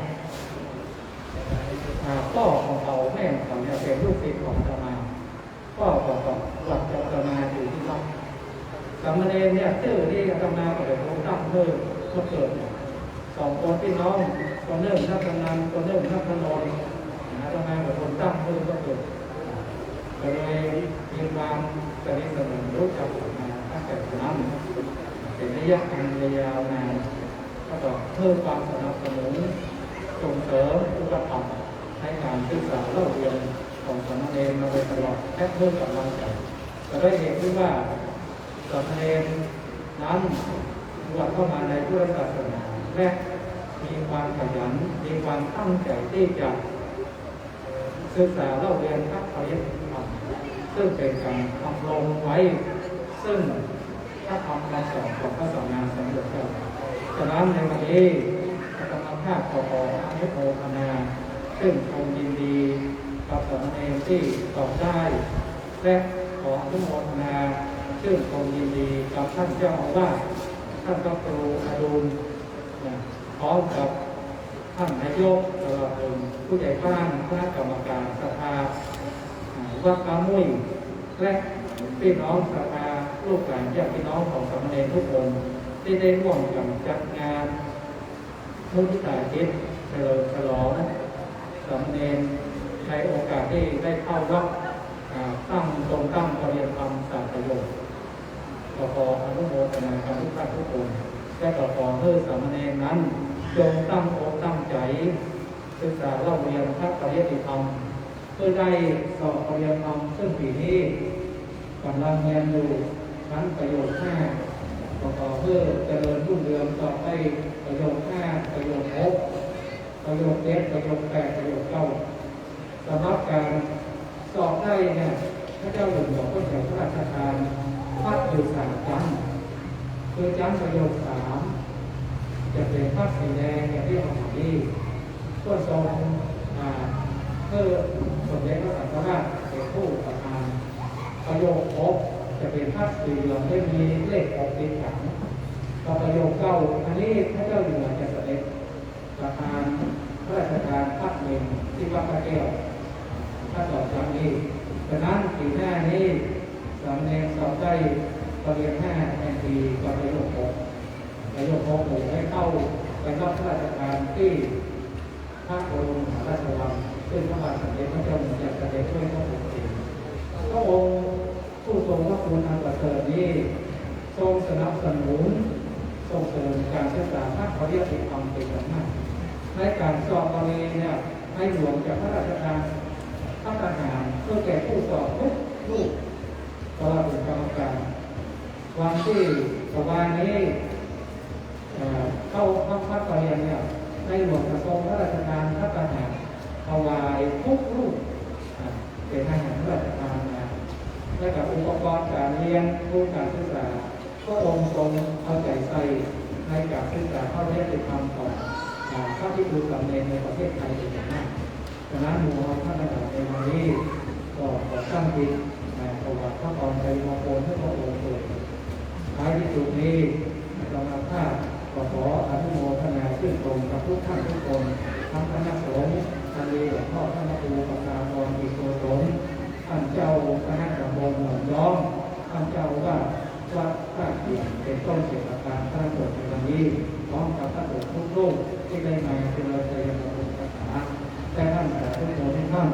[SPEAKER 2] พ่อของเขาแม่ของเขาเป็นลูกศิษย์ของอาตมาพ่อของเขาหลักอาตมาอยู่ที่นั่นสามเณรเนี่ยชื่อที่อาตมาก็เลยตั้งเพิ่มมาเกิด2 คนพี่น้องคนหนึ่งนักกำนันคนหนึ่งนักพนมอาตมากับคนตั้งเพิ่มก็เกิดก็เลยมีความสนิทสนมรู้จักกันมาตั้งแต่นั้นเป็นระยะการยาวนานก็เพิ่มความสนับสนุนส่งเสริมอุปถัมภ์ให้การศึกษาเล่าเรียนของสามเณรมาโดยตลอดและเพิ่มกำลังใจแต่ได้เห็นด้วยว่าสามเณรนั้นบวชเข้ามาในพุทธศาสนาและมีความขยันมีความตั้งใจที่จะศึกษาเล่าเรียนพระปริยัติธรรมซึ่งเป็นการทำลงไว้ซึ่งถ้าทำคำสอนของพระสัมมาสัมพุทธเจ้าฉะนั้นในวันนี้อาตมาภาพขออนุโมทนาซึ่งชมยินดีกับสามเณรที่ตอบได้และขออนุโมทนาซึ่งชมยินดีกับท่านเจ้าอาวาสท่านพระครูอดุลพร้อมกับท่านนายกตลอดถึงผู้ใหญ่บ้านคณะกรรมการสภาวัดกำมุ้ยและพี่น้องสภาลูกหลานญาติพี่น้องของสามเณรทุกคนที่ได้ร่วมกันจัดงานมุทิตาจิตเฉลิมฉลองสามเณรในโอกาสที่ได้เข้าวัดตั้งปริยัติธรรม3 ประโยชน์ขออนุโมทนากับทุกท่านทุกคนและขอให้สามเณรนั้นจงตั้งอกตั้งใจศึกษาเล่าเรียนพระปริยัติธรรมเพื่อได้สอบปริยัติธรรมซึ่งปีนี้กำลังเรียนอยู่ชั้นประโยชน์5ขอเพื่อเจริญรุ่งเรืองต่อไปประโยชน์5ประโยชน์6ประโยชน์7ประโยชน์8ประโยชน์9สำหรับการสอบได้เนี่ยพระเจ้าหลวงบอกว่าแถวพระราชทานพัดอยู่3 ชั้นคือชั้นประโยชน์3จะเป็นพัดสีแดงอย่างที่เราเห็นนี่ก็ทรงเพื่อสมเด็จพระสังฆราชเป็นผู้ประทานประโยค6จะเป็นพัดสีเหลืองไม่มีเลข6ติดขังต่อประโยค9อันนี้พระเจ้าอยู่หัวจะเสด็จประทานพระราชทานพัดหนึ่งที่วัดพระแก้วถ้าสอบครั้งนี้ฉะนั้นปีหน้านี้สามเณรสอบได้ปริญญา5 แทนปีกับประโยค6ประโยค6ให้เข้าไปรับพระราชทานที่พระบรมมหาราชวังซึ่งพระบาทสมเด็จพระเจ้าอยู่หัวจะเสด็จด้วยพระองค์เองพระองค์ผู้ทรงพระคุณอันประเสริฐนี้ทรงสนับสนุนส่งเสริมการศึกษาพระปริยัติธรรมเป็นอย่างมากในการสอบปริญญาให้หลวงจากพระราชทานพระทหารเพื่อแก่ผู้สอบทุกรูปตลอดถึงกรรมการวันที่ประมาณนี้เข้าพักปริญญาในหลวงกระทรวงพระราชทานพระทหารถวายทุกรูปเป็นทหารพระราชทานและกับอุปกรณ์การเรียนรู้การศึกษาก็องค์ทรงเอาใจใส่ในการศึกษาเข้าเรียนติดธรรมของพระภิกษุสามเณรในประเทศไทยเป็นอย่างมากฉะนั้นหมู่เราท่านทั้งหลายในวันนี้ก็ขอตั้งจิต เพราะว่าพระพรใจมงคลให้พระองค์เกิดท้ายที่สุดนี้เรามาภาพขออนุโมทนาชื่นชมกับทุกท่านทุกคนทั้งคณะสงฆ์ทะเลหลวงพ่อท่านครูประกาศรอิโกศลท่านเจ้าคณะตำบลหนองย้อมท่านเจ้าว่าวัดท่าเกียรติเป็นต้นเกี่ยวกับการพระสงฆ์ในวันนี้พร้อมกับพระสงฆ์ทุกรูปที่ได้มาเป็นเราใจมงคลคาถาแต่ท่านแต่ทุกคนที่ท่าน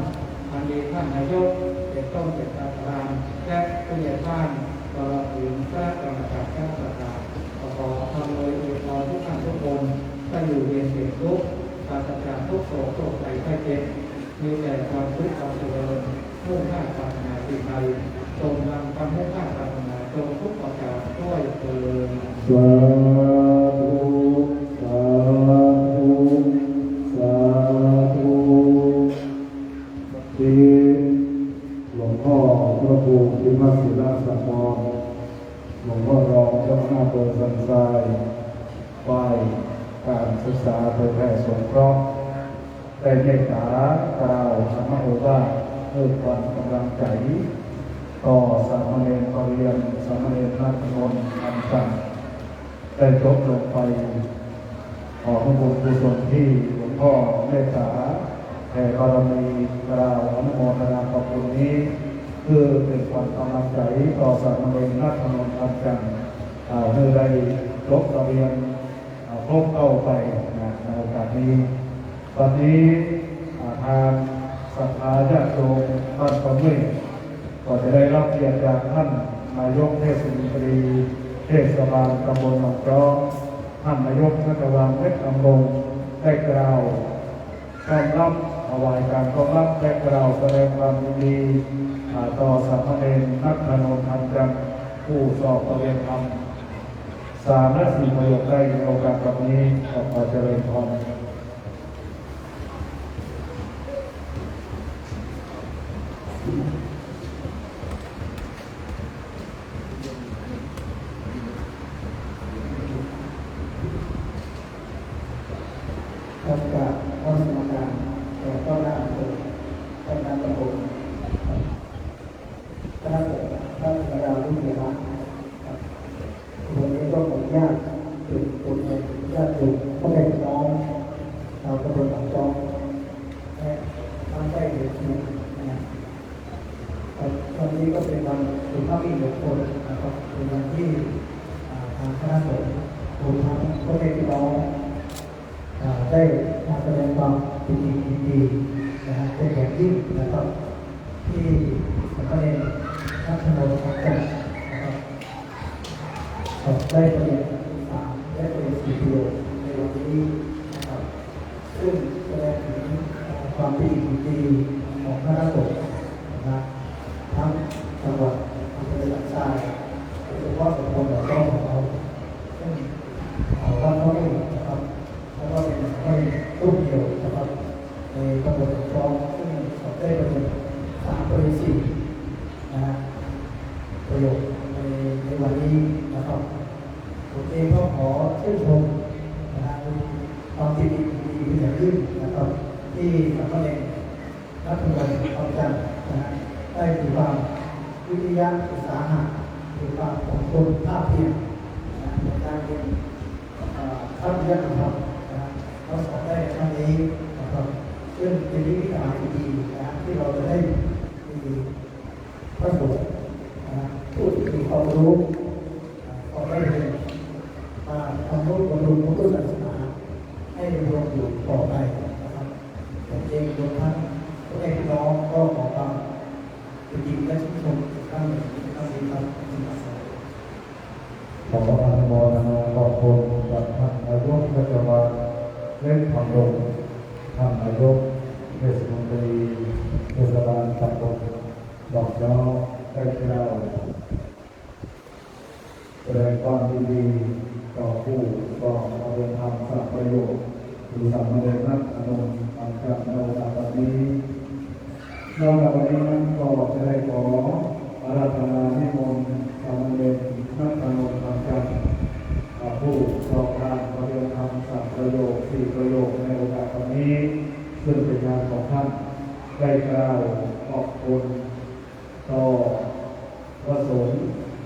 [SPEAKER 2] อันนี้ท่านนายกเป็นต้นเกี่ยวกับการและผู้ใหญ่บ้านตลอดถึงพระกรรมการเจ้าประกาศขอทำเลยอวยพรทุกท่านทุกคนได้อยู่เรียนเสียงทุกปราศจากทุกโศกโศกใจไข้เจ็บมีแต่ความสุขความเจริญมุ่งหน้าปรารถนาสิ่งใดจงนำความมุ่งหน้าปรารถนาจงทุกประการด้วยเถิด
[SPEAKER 1] สาธุสาธุสาธุที่หลวงพ่อพระครูพิพัฒน์ศิลาสัมมรหลวงพ่อรองเจ้าคณะอำเภอสันทรายฝ่ายการศึกษาเผยแพร่สงเคราะห์ได้เมตตากล่าวธรรมโอวาทเพื่อความกำลังใจต่อสามเณรปรริยนสามเณรนักนนท์ทำสั่งได้จบลงไปขอพระบุญกุศลที่หลวงพ่อเมตตาแผ่บารมีกล่าวอนุโมทนาขอบคุณนี้คือเป็นความกำลังใจต่อสามเณรนักนนท์ทำสั่งเมื่อได้จบระเบียนครบเข้าไปในโอกาสนี้ตอนนี้ทางศรัทธาญาติโยมท่านประเวศก็จะได้รับเกียรติจากท่านนายกเทศมนตรีเทศบาลตำบลหนองจอกท่านนายกเทศบาลเพชรอำบงได้กล่าวต้อนรับถวายการต้อนรับได้กล่าวแสดงความยินดีต่อสามเณรนักธนนท์ธรรมจันทร์ผู้สอบประเรียนธรรม3 และ 4 ประโยคได้ในโอกาสแบบนี้ขอเจริญพร
[SPEAKER 2] ท่านกับท่านสมการแต่ก็น่าเกิดท่านนั้นประกบท่านท่านกระดาษรุ่นเดียววันนี้ก็ขออนุญาตเป็นคนในญาติโยมพ่อแม่พี่น้องชาวตำบลหนองจอกและท่านได้เรียนรู้วันนี้ก็เป็นวันสุภาพบุรุษคนนะครับเป็นวันที่ทางคณะสงฆ์รวมทั้งพ่อแม่พี่น้องได้มาแสดงความยินดีเป็นอย่างยิ่งนะครับที่สามเณรนักธนนท์ทำกันนะครับได้ประเรียน3ได้ประเรียน4 ประโยคในวันนี้นะครับซึ่งแสดงถึงความยินดีของคณะสงฆ์นะครับทั้งจังหวัดอำเภอสันทรายโดยเฉพาะตำบลหนองจอกของเราซึ่งวัดเขาไม่นะครับแล้วก็เป็นไม่รุ่งเดียวนะครับในตำบลหนองจอกซึ่งได้ประเรียน3 ประเรียน4นะฮะประโยคในวันนี้นะครับผมเองก็ขอชื่นชมนะฮะความดีเป็นอย่างยิ่งนะครับที่สามเณรนักธนนท์ทำกันนะฮะได้มีความวิทยาอุตสาหะมีความของคนภาพเพียรในการเรียนทรัพยากรเราสอนได้ในครั้งนี้นะครับซึ่งเป็นวิธีการดีที่เราจะได้มีพระสงฆ์ผู้ที่มีความรู้ก็ได้เรียนความรู้บำรุงพระพุทธศาสนาให้รวมอยู่ต่อไปนะครับผมเองรวมทั้งพวกพี่น้องก็ขอความยินดีและชื่นชมท่านดีครับ
[SPEAKER 1] ขออนุโมทนาขอบคุณกับท่านนายกเทศบาลเล่นพังลงท่านนายกเทศมนตรีเทศบาลตำบลหนองจอกได้กล่าวแสดงความยินดีต่อผู้ก่อการเรียนธรรมสร้างประโยชน์หรือสามเณรนักธนนท์ทำจากในโอกาสนี้นอกจากนี้นั้นก็จะได้ขออาราธนานิมนต์สามเณรนักธนนท์ทำจากผู้สอบการเรียนธรรมสร้างประโยชน์4 ประโยชน์ในโอกาสนี้ซึ่งเป็นงานของท่านได้กล่าวขอบคุณต่อ พระสงฆ์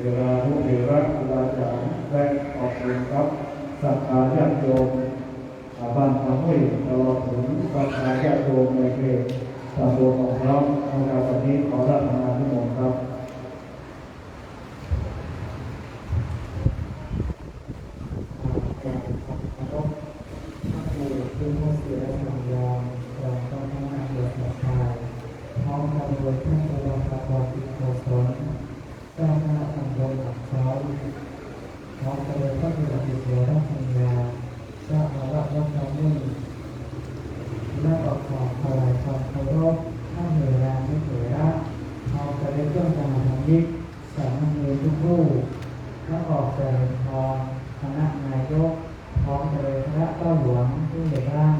[SPEAKER 1] เวลาทุกเวลาครูบาอาจารย์และขอบคุณครับศรัทธาญาติโยมบ้านพระห้วยตลอดถึงศรัทธาญาติโยมในเขตตำบลของเราในวันนี้ขอรับงานที่มงครับ
[SPEAKER 3] จากขอบพระคุณที่ให้เสียสละยอมเราต้องทำงานโดยสบายพร้อมกันโดยท่านบรมคารวะโกศลเจ้าคณะตำบลหลักเช้าพร้อมกันโดยพระบิดาธิเสียราชปัญญาเจ้าอาวาสวัดน้ำมุ่งและออกของถวายความเคารพท่านเหตุการณ์ไม่เถิดพร้อมกันด้วยเครื่องการทำยิกสามเณรทุกรูปและออกจากพรคณะนายกพร้อมเลยคณะเจ้าหลวงผู้ใหญ่บ้าน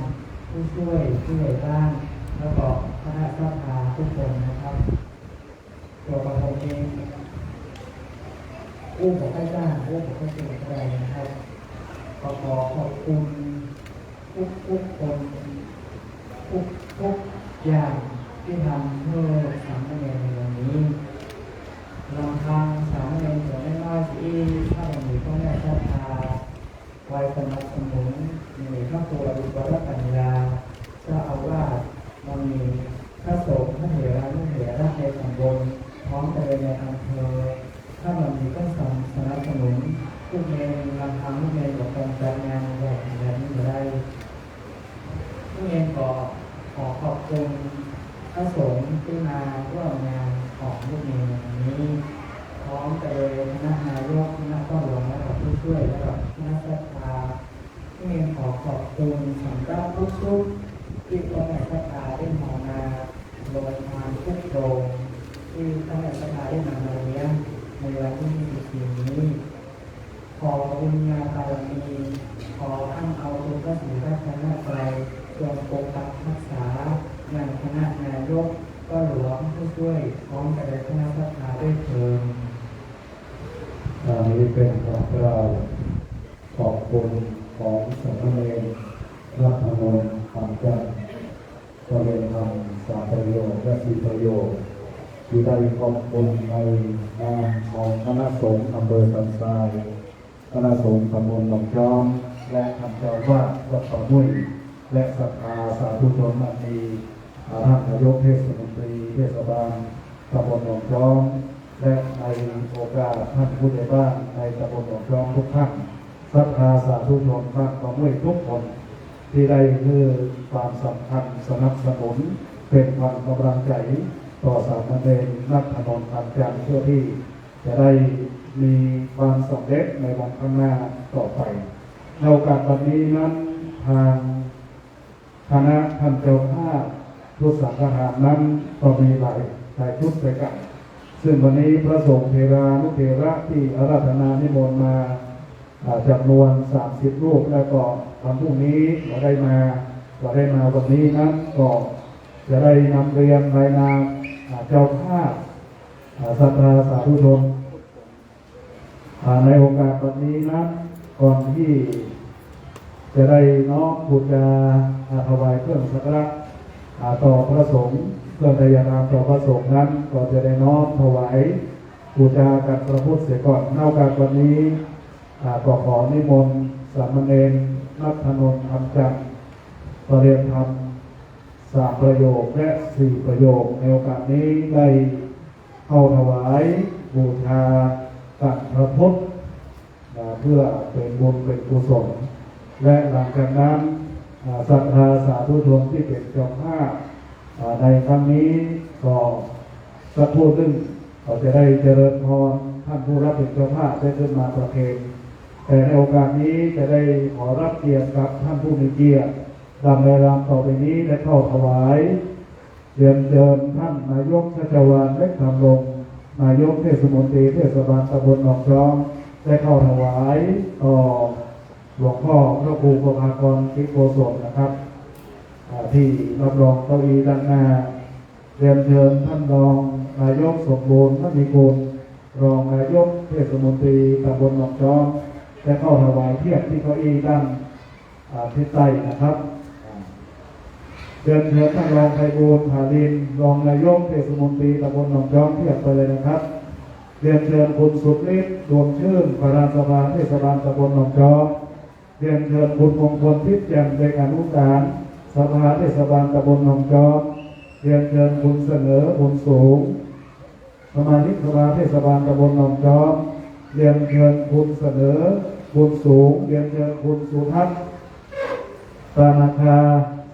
[SPEAKER 3] ผู้ช่วยผู้ใหญ่บ้านแล้วก็คณะสภาทุกคนนะครับตัวกระผมเองผู้ปกครองจ้างผู้ปกครองส่วนใหญ่นะครับขอขอบคุณทุกคนทุกอย่างที่ทำเพื่อสามเณรในวันนี้ลำพังสามเณรส่วนน้อยๆที่ถ้าเรามีพ่อแม่ศรัทธาไว้สนับสนุนมีพระครูอดุลวรปัญญาเจ้าอาวาสมันมีพระสงฆ์พระเถระนุเถระในตำบลพร้อมกันในอำเภอถ้ามันมีก็สนับสนุนทุกเมนลำพังทุกเมนกับการจัดงานแบบนี้มาได้ทุกเมนก็ขอขอบคุณพระสงฆ์ที่มาร่วมงานของทุกเมนวันนี้พร้อมกันเลยคณะนายกคณะต้อนรับและผู้ช่วยและคณะศรัทธาที่เมนขอขอบคุณสำหรับทุกชุดที่พ่อแม่ศรัทธาได้มาโดยทางทุกโรงที่พ่อแม่ศรัทธาได้นำมาเลี้ยงในวันที่24นี้ขอบุญญาบารมีขอท่านเอาคุณพระศรีรัตนตรัยทรงปกปักรักษาอย่างคณะนายกก็หลวงผู้ช่วยพร้อมกับคณะศรัทธาด้วยเถิด
[SPEAKER 1] อันนี้เป็นของเราขอบคุณของสามเณรรัตนนท์คำจันทร์ก็เรียนทำ3ประโยคและ4ประโยคที่ได้ขอบคุณในนามของคณะสงฆ์อำเภอสันทรายคณะสงฆ์ตำบลหนองจอมและท่านเจ้าอาวาสวัดป่าห้วยและศรัทธาสาธุชนอันมีท่านนายกเทศมนตรีเทศบาลตำบลหนองจอมและในโอกาสท่านผู้ใหญ่บ้านในตำบลหนองจอมทุกท่านศรัทธาสาธุชนบ้านป่าห้วยทุกคนที่ได้คือความสำคัญสนับสนุนเป็นความกำลังใจต่อสามเณรนักถนนทางจันทร์เพื่อที่จะได้มีความสำเร็จในวันข้างหน้าต่อไปในโอกาสวันนี้นั้นทางคณะท่านเจ้าภาพทุกสังฆทานนั้นก็มีหลายชุดด้วยกันซึ่งวันนี้พระสงฆ์เทรานุเถระที่อาราธนานิมนต์มาจำนวน30รูปแล้วก็วันพรุ่งนี้เราได้มาวันนี้นั้นก็จะได้นำเรียนรายงานเจ้าภาพศรัทธาสาธุชนในโอกาสวันนี้นั้นก่อนที่จะได้น้อมบูชาถวายเครื่องสักการะต่อพระสงฆ์เครื่องทายานามต่อพระสงฆ์นั้นก็จะได้น้อมถวายบูชากับพระพุทธเสียก่อนในโอกาสวันนี้ก็ขอนิมนต์สามเณรนัทธนนท์คำจันทร์ประเรียนธรรม3ประโยคและ4ประโยคในโอกาสนี้ได้เข้าถวายบูชากับพระพุทธเพื่อเป็นบุญเป็นกุศลและหลังจากนั้นศรัทธาสาธุชนที่เป็นเจ้าภาพในครั้งนี้ก็สักครู่นึงเราจะได้เจริญพรท่านผู้รับเป็นเจ้าภาพได้ขึ้นมาประเคนแต่ในโอกาสนี้จะได้ขอรับเกียรติกับท่านผู้มีเกียรติดังในรำต่อไปนี้ได้เข้าถวายเรียนเชิญท่านนายกชัชวาลเล็กธรรมรงค์นายกเทศมนตรีเทศบาลตำบลหนองจอมได้เข้าถวายต่อหลวงพ่อพระครูประภากรกิโกศลนะครับที่รับรองเก้าอี้ด้านหน้าเรียนเชิญท่านรองนายกสมบูรณ์ท่านมีคุณรองนายกเทศมนตรีตำบลหนองจอมได้เข้าถวายเทียบที่เก้าอี้ด้านทิศใต้นะครับเรียนเชิญท่านรองไพบูลย์ ผาลินรองนายกเทศมนตรีตำบลหนองจอมเทียบไปเลยนะครับ เรียนเชิญคุณสุดฤทธิ์ดวงชื่นประธานสภาเทศบาลตำบลหนองจอกเรียนเชิญคุณมงคลทิพย์แจ่มเลขานุการสภาเทศบาลตำบลหนองจอกเรียนเชิญคุณเสนอบุญสูงสมาชิกสภาเทศบาลตำบลหนองจอกเรียนเชิญคุณเสนอบุญสูงเรียนเชิญคุณสุทัศน์ปรานาคา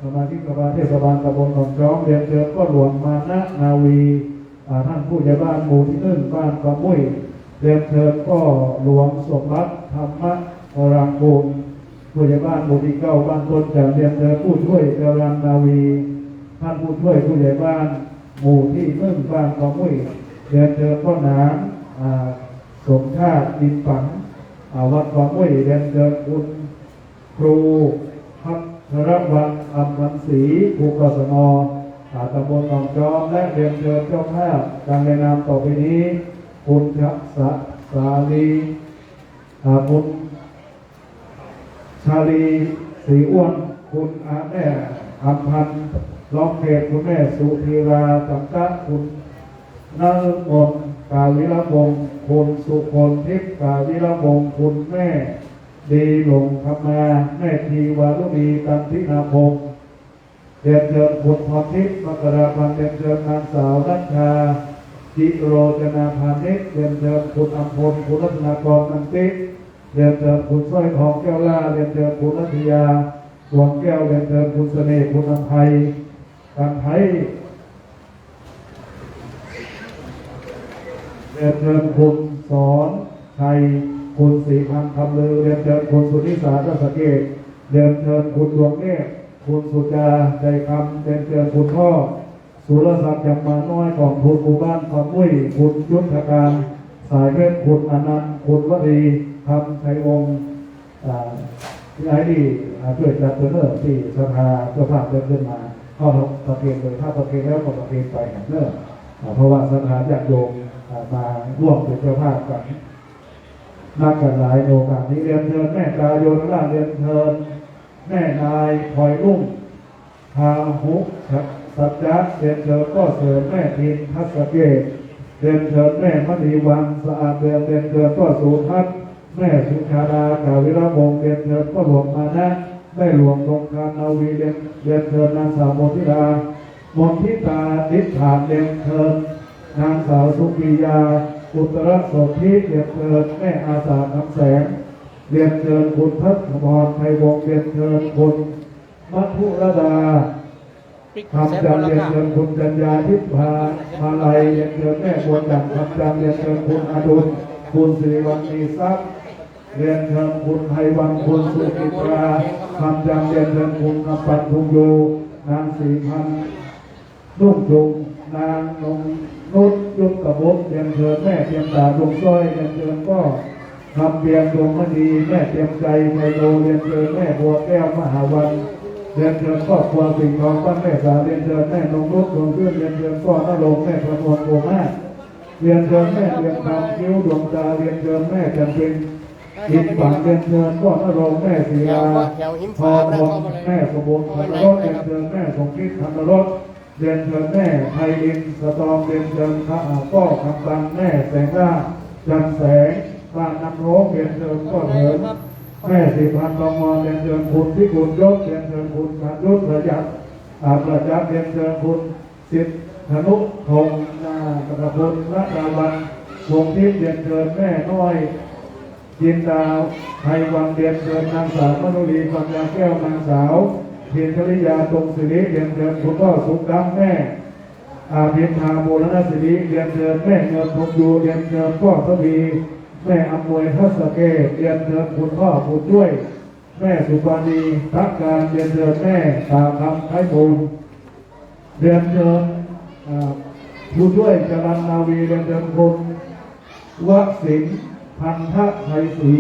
[SPEAKER 1] สมาชิกสภาเทศบาลตำบลหนองจอกเรียนเชิญพ่อหลวงมานะนาวีท่านผู้ใหญ่บ้านหมู่ที่1บ้านกระมุ้ยเรียนเชิญพ่อหลวงสมรัตน์ธรรมะรังกูลผู้ใหญ่บ้านหมู่ที่9บ้านต้นจากเรียนเชิญผู้ช่วยเจริญนาวีท่านผู้ช่วยผู้ใหญ่บ้านหมู่ที่1บ้านกระมุ้ยเรียนเชิญพ่อหนางสมชาติดินฝังวัดกระมุ้ยเรียนเชิญคุณครูพัฒรวัฒน์อัมพันศรีผู้กศนตำบลหนองจอมและเรียนเชิญเจ้าภาพการในนามต่อไปนี้คุณชักษะสาลีคุณชาลีศรีอ้วนคุณอาแม่อัมพันธ์ร้องเพลงคุณแม่สุธีราจังกะคุณนฤมลกาวิรวงศ์คุณสุคนทิพย์กาวิรวงศ์คุณแม่ดีหลงธรรมาแม่ทีวารุณีกันทินาพงศ์เรียนเชิญคุณพรทิพย์มกราพันธ์เรียนเชิญนางสาวนัชชาจิโรจนาพานิชเรียนเชิญคุณอัมพลคุณรัตนากรนันติเรียนเชิญคุณสร้อยทองแก้วล่าเรียนเชิญคุณนัทยาดวงแก้วเรียนเชิญคุณเสน่ห์คุณอัมภัยกันไทยเรียนเชิญคุณสอนชัยคุณศรีพันธ์คำลือเรียนเชิญคุณสุนิสารัศเกตเรียนเชิญคุณดวงเนตรคุณสุจาใจคำเรียนเชิญคุณพ่อสุรศักดิ์จำมาน้อยของคุณหมู่บ้านความมุ้ยคุณยุทธการสายเพชรคุณอนันต์คุณวดีคำชัยวงศ์ที่ไอ้ดีช่วยจัดเนอร์ที่สภาเจ้าภาพเดินขึ้นมาเข้าประเคนเลยถ้าประเคนแล้วก็ประเคนไปเนอร์เพราะว่าสภาญาติโยมมาร่วมเป็นเจ้าภาพกันนักกันหลายโอกาสนี้เรียนเชิญแม่กาโยนล่าเรียนเชิญแม่นายพลอยรุ่งพาหุสัจจะเรียนเชิญก็เสริมแม่ทินทัศเกตเรียนเชิญแม่มณีวันสะอาดเรียนเชิญก็สุทัศน์แม่สุชาดากาวิรวงศ์เรียนเชิญก็หลวงมานะแม่หลวงตรงการนาวีเรียนเชิญนางสาวมนทิรามนทิตาดิษฐานเรียนเชิญนางสาวสุปิยาอุตรโสภิเรียนเชิญแม่อาสาคำแสงเรียนเชิญคุณพัฒพรไทยวงศ์เรียนเชิญคุณมัทุรดาคำจันเรียนเชิญคุณจัญญาทิพามาลัยเรียนเชิญแม่บัวจันทร์คำจันเรียนเชิญคุณอดุลคุณสิริวัฒน์มีทรัพย์เรียนเชิญคุณไทยวังคุณสุกิตราคำจันเรียนเชิญคุณนภัสทุงโยนางศรีพันธ์นุ่งจุงนางนงนุชยุทธบุตรเรียนเชิญแม่เทียมตาดวงสร้อยเรียนเชิญก็คำเบียงดวงมณีแม่เทียมใจไมโลเรียนเชิญแม่บัวแก้วมหาวันเรียนเชิญครอบครัวสิ่งทองบ้านแม่สาเรียนเชิญแม่นงนุชดวงเพื่อนเรียนเชิญพ่อนรงค์แม่ประมวลโกมาเรียนเชิญแม่เรียนคำคิ้วดวงตาเรียนเชิญแม่จันเป็นอินฝังเรียนเชิญพ่อนรงค์แม่ศิลาพอพงแม่สมบูรณ์ธรรมรสเรียนเชิญแม่สมคิดธรรมรสเรียนเชิญแม่ไทยอินสตองเรียนเชิญพระก็คำตังแม่แสงล่าจันแสงบ้านน้ำโรเรียนเชิญก็เหินแม่สิพันธ์ตองมอเรียนเชิญคุณพิกุลยศเรียนเชิญคุณการยุทธประจักษ์ประจักษ์เรียนเชิญคุณสิทธิธนุธงนากระพุนรัตนาวันวงทิพย์เรียนเชิญแม่น้อยยินดาวไทยวังเรียนเชิญนางสาวมนุรีปัญญาแก้วนางสาวเพียรชริยาตรงศิริเรียนเชิญคุณพ่อสุขดังแม่เพียรทาโมรณศิริเรียนเชิญแม่เงินทงยูเรียนเชิญพ่อทวีแม่อำนวยทัศเกตเรียนเชิญคุณพ่อผู้ช่วยแม่สุปานีทักการเรียนเชิญแม่ตาคำไทยบูลเรียนเชิญผู้ช่วยจรัญนาวีเรียนเชิญคุณวสินพันธะไทยศรี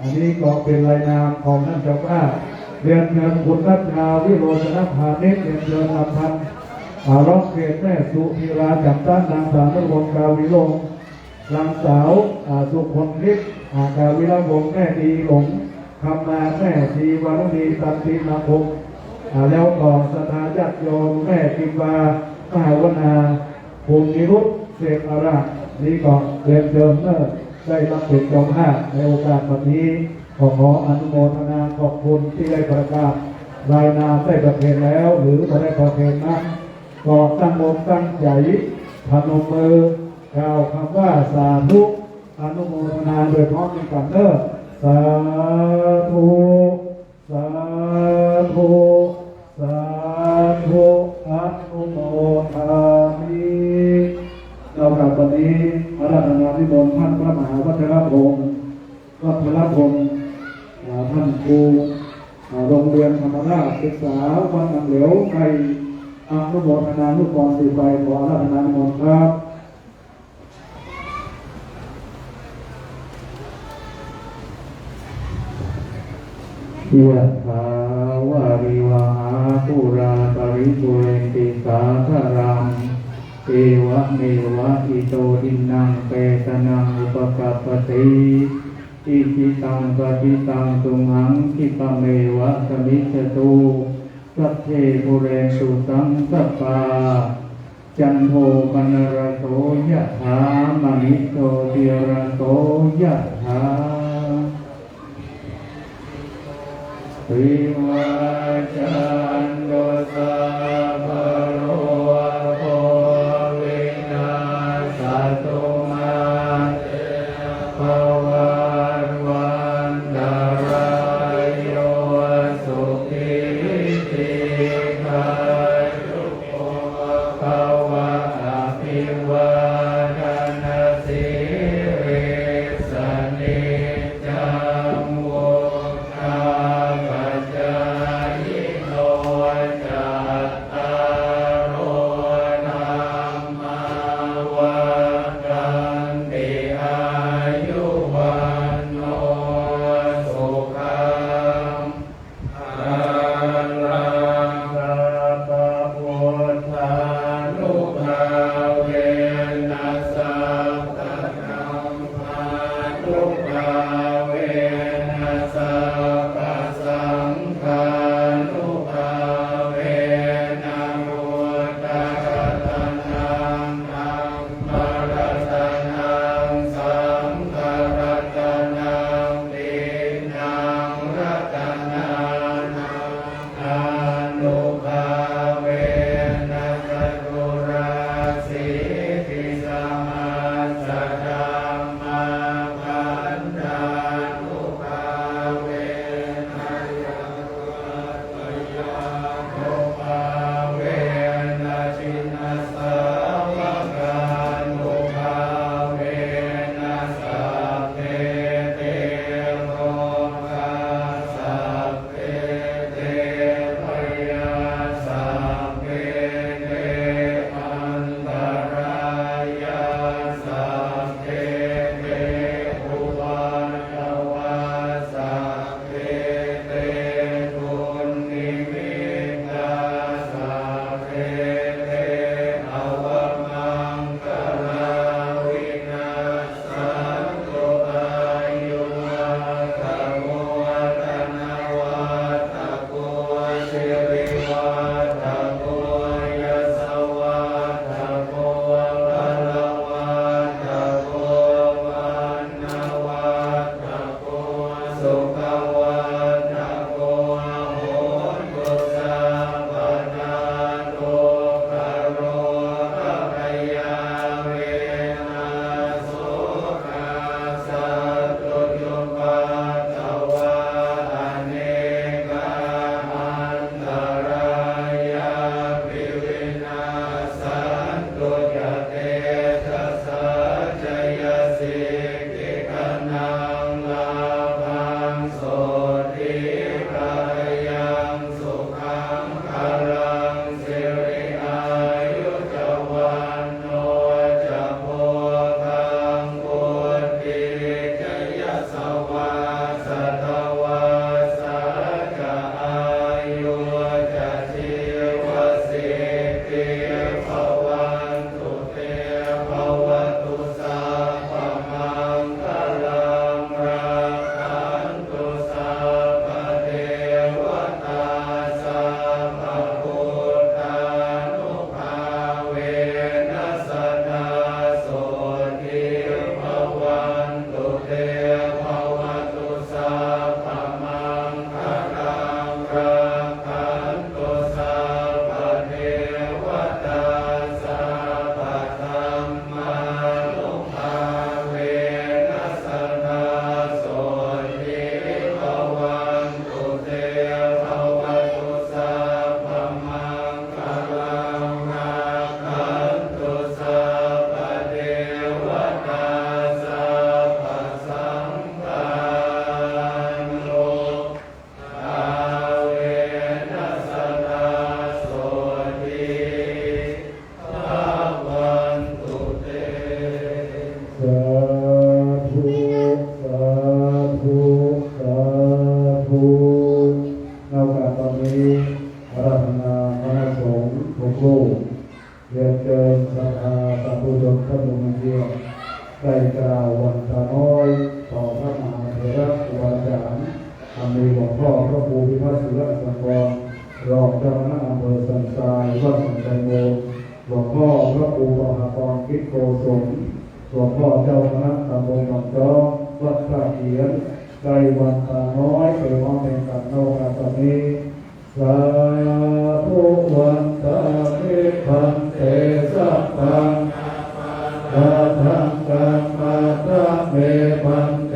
[SPEAKER 1] อันนี้ก็เป็นรายนามของท่านเจ้าภาพเรียนเชิญคุณรัตนาวิโรจนพานิชเรียนเชิญอภันธ์ร้องเกตแม่สุธีราจับต้านนางสาวนวงศ์กาวิโรจน์นางสาวสุคนทิพย์กาวิรวงศ์แม่ดีหลงคำมาแม่ชีวารุณีตันตินาภพแล้วต่อสถาญาติโยมแม่กิมวามหาวนาภูมิรุตเสกอารา นี้ก็เรียนเชิญเนอร์ได้รับเป็นเจ้าภาพในโอกาสวันนี้ขออนุโมทนาขอบคุณที่ได้ประกาศรายนามได้ประเคนแล้วหรือไม่ได้ประเคนนั้นก็ตั้งอกตั้งใจพนมมือกล่าวคำว่าสาธุอนุโมทนาโดยพร้อมกันเนอร์สาธุสาธุสาธุอนุโมทนามิเรากลับวันนี้อาราธนานิมนต์ท่านพระมหาวัชรพงศ์ท่านครูโรงเรียนธรรมราชศึกษาวัดหนองเหลวในอนุโมทนานุกรณ์สี่ไปขออาราธนานิมนต์ครับ
[SPEAKER 2] ยะถาวาริวหาปุราปริปุเรนติสาคารังเอวะเมวะอิโตทินังเปตนังอุปกัปปติอิจิตังปฏิตังตุมหังคิปะเมวะสมิจฉตุสัพเพปุเรนตุสังสปปาจันโทปนรโสยะถามณิโตติรโสยะถาวิวัจจันโตสัพพะโรโควินาศตุมาเตภวันวันตรายโยสุขิติกายุโกภวะอภิวาทนาสิริสนิจังวุฒาปัจจายโนจัตตา
[SPEAKER 1] วันตาน้อยต่อพระมหาเถระครูบาอาจารย์อันมีหลวงพ่อพระครูพิพัฒน์ศิลปสังวรรองเจ้าคณะอำเภอสันทรายวัดสันไทโมหลวงพ่อพระครูมหากรคิดโกศลหลวงพ่อเจ้าคณะตำบลหนองจอกวัดพระเขียนไกรวันตาน้อยเปิดห้องเป็นกันโนราตนี้สาธุวันตาเมพันเตสัพพังกาทังกัมมาตะเมพันเต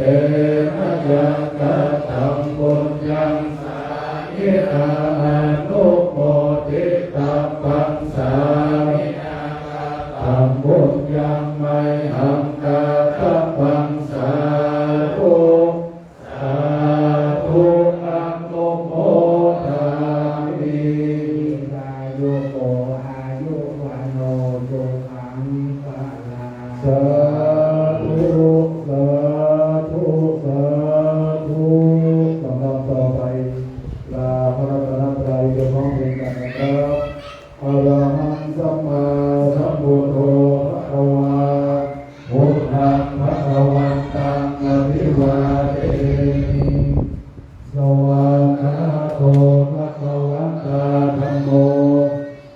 [SPEAKER 1] นะยังกะตังบุญยังสามิอานุโมทิตัพพังสามิทำบุญยังไม่หังกาตัพพังสาธุสาธุนะโมทามิอายุโกอายุวันโนจุขังภะลังสาธุสาธุสาธุสำหรับต่อไปลาพระรัตนตรัยจะพ้องเพลงกันนะครับอรหังสัมมาสัมพุทโธภะคะวาพุทธังภะคะวันตังอะภิวาเทมิสวากขาโตภะคะวะตาธัมโม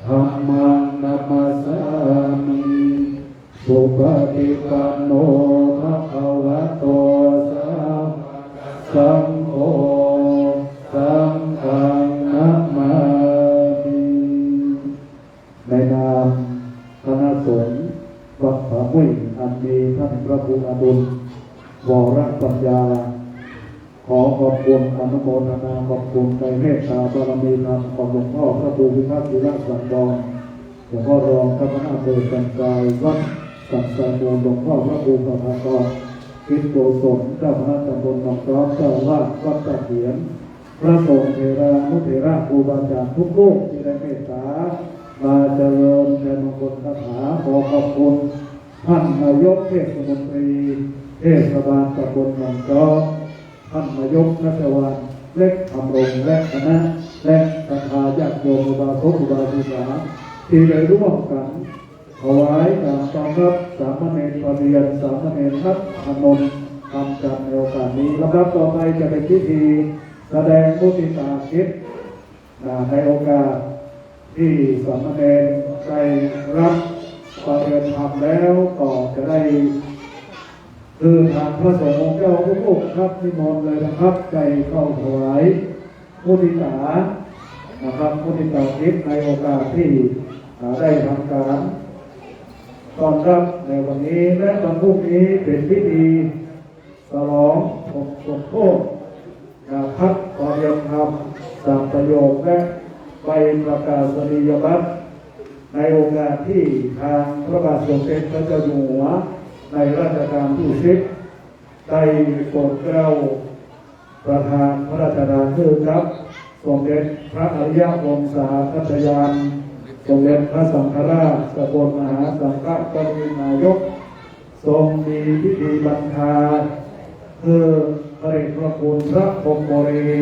[SPEAKER 1] ธัมมังนัมมัสสามิสุปฏิปันโนภะคะวะโตสาวกสังโฆสังฆังนะมามิ ในนามคณะสงฆ์วัดผามุ่ยอันมีท่านพระครูอดุลวรปัญญาขอขอบคุณอนุโมทนาขอบคุณในเมตตาบารมีธรรมของหลวงพ่อพระครูพิพัฒน์ศิลปสังวรหลวงพ่อรองเจ้าคณะอำเภอสันทรายวัดสันทรายมูลหลวงพ่อพระครูประภากรคิดโกศลเจ้าคณะตำบลหนองจอกเจ้าอาวาสวัดตะเขียนพระสงฆ์เถระนุเถระครูบาอาจารย์ทุกรูปที่ได้เมตตามาเจริญในมงคลคาถาขอขอบคุณท่านนายกเทศมนตรีเทศบาลตำบลหนองจอกท่านนายกนัทวันเล็กทำรงและคณะและประธานญาติโยมอุบาสกอุบาสิกาที่ได้ร่วมกันถวายการต้อนรับสามเณรปรริยนสามเณรนัทอานนท์ทำจัดในโอกาสนี้ลำดับต่อไปจะเป็นพิธีแสดงมุทิตาจิตในโอกาสที่สามเณรได้รับปฏิบัติธรรมแล้วก็จะได้คือทางพระสงฆ์องค์เจ้าทุกรูปครับนิมนต์เลยนะครับใจเข้าถวายมุทิตานะครับมุทิตาจิตในโอกาสที่ได้ทำการตอนรับในวันนี้และวันพรุ่งนี้เป็นพิธีฉลองสมโภชพัฒน์ปฏิบัติธรรมสัมประโยคและใบประกาศนียบัตรในโอกาสที่ทางพระบาทสมเด็จพระเจ้าอยู่หัวในรัชกาลที่10ได้โปรดเกล้าประทานพระราชทานชื่อครับสมเด็จพระอริยวงศาคัตยานสมเด็จพระสังฆราชกบฏมหาสังฆปรินายกทรงมีพิธีบรรทาคือพระเดชพระคุณพระพรหมโมลี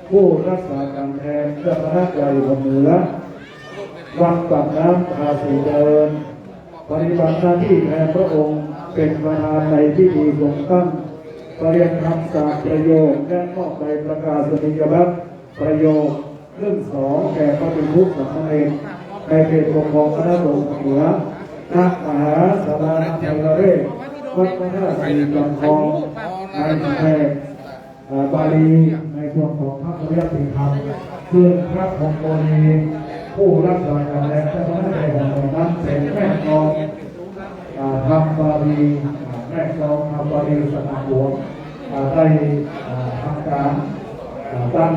[SPEAKER 1] ผู้รักษาการแทนเจ้าคณะใหญ่ของเหนือวัดปากน้ำภาษีเดินปฏิบัติหน้าที่แทนพระองค์เป็นประธานในพิธีทรงตั้งประเรียนคำสาประโยคและมอบใบประกาศนียบัตรประโยคเรื่อง2แก่พระภิกษุสามเณรในเขตปกครองคณะสงฆ์เหนือณมหาสารนเทวเรศวัดพระธาตุศรีจอมทองในแห่งบาลีในส่วนของพระปริยัติธรรมคือพระพรหมโมลีผู้รักษาการแทนเจ้าคณะใหญ่ของเหนือนั้นเป็นแม่กลองทำบาลีแม่กลองทำบาลีสนามหลวงได้ทำการตั้ง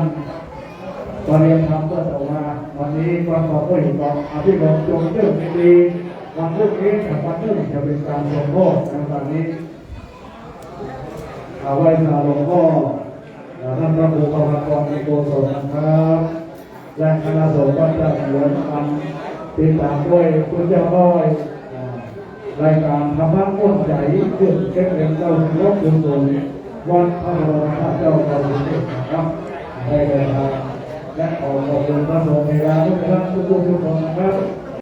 [SPEAKER 1] บริเวณธรรมก็จะมาวันนี้วันต่อไปก่อนอภิรมย์จงเรื่องดีวันพรุ่งนี้กับวันนึงจะเป็นการลงโทษในวันนี้เอาไว้สาหลวงพ่อท่านพระครูประภากรในโกศลนะครับและคณะสงฆ์วัดตะเขียนอันติดตามด้วยคุณเจ้าน้อยรายการธรรมะม่วนใจขึ้นเก็บเงินเจ้าสิรบจุนตุนวัดพระบรมเจ้าเก่าสิรินะครับได้เลยครับและขอขอบคุณพระสงฆ์ในร้านทุกท่านทุกคนนะครับ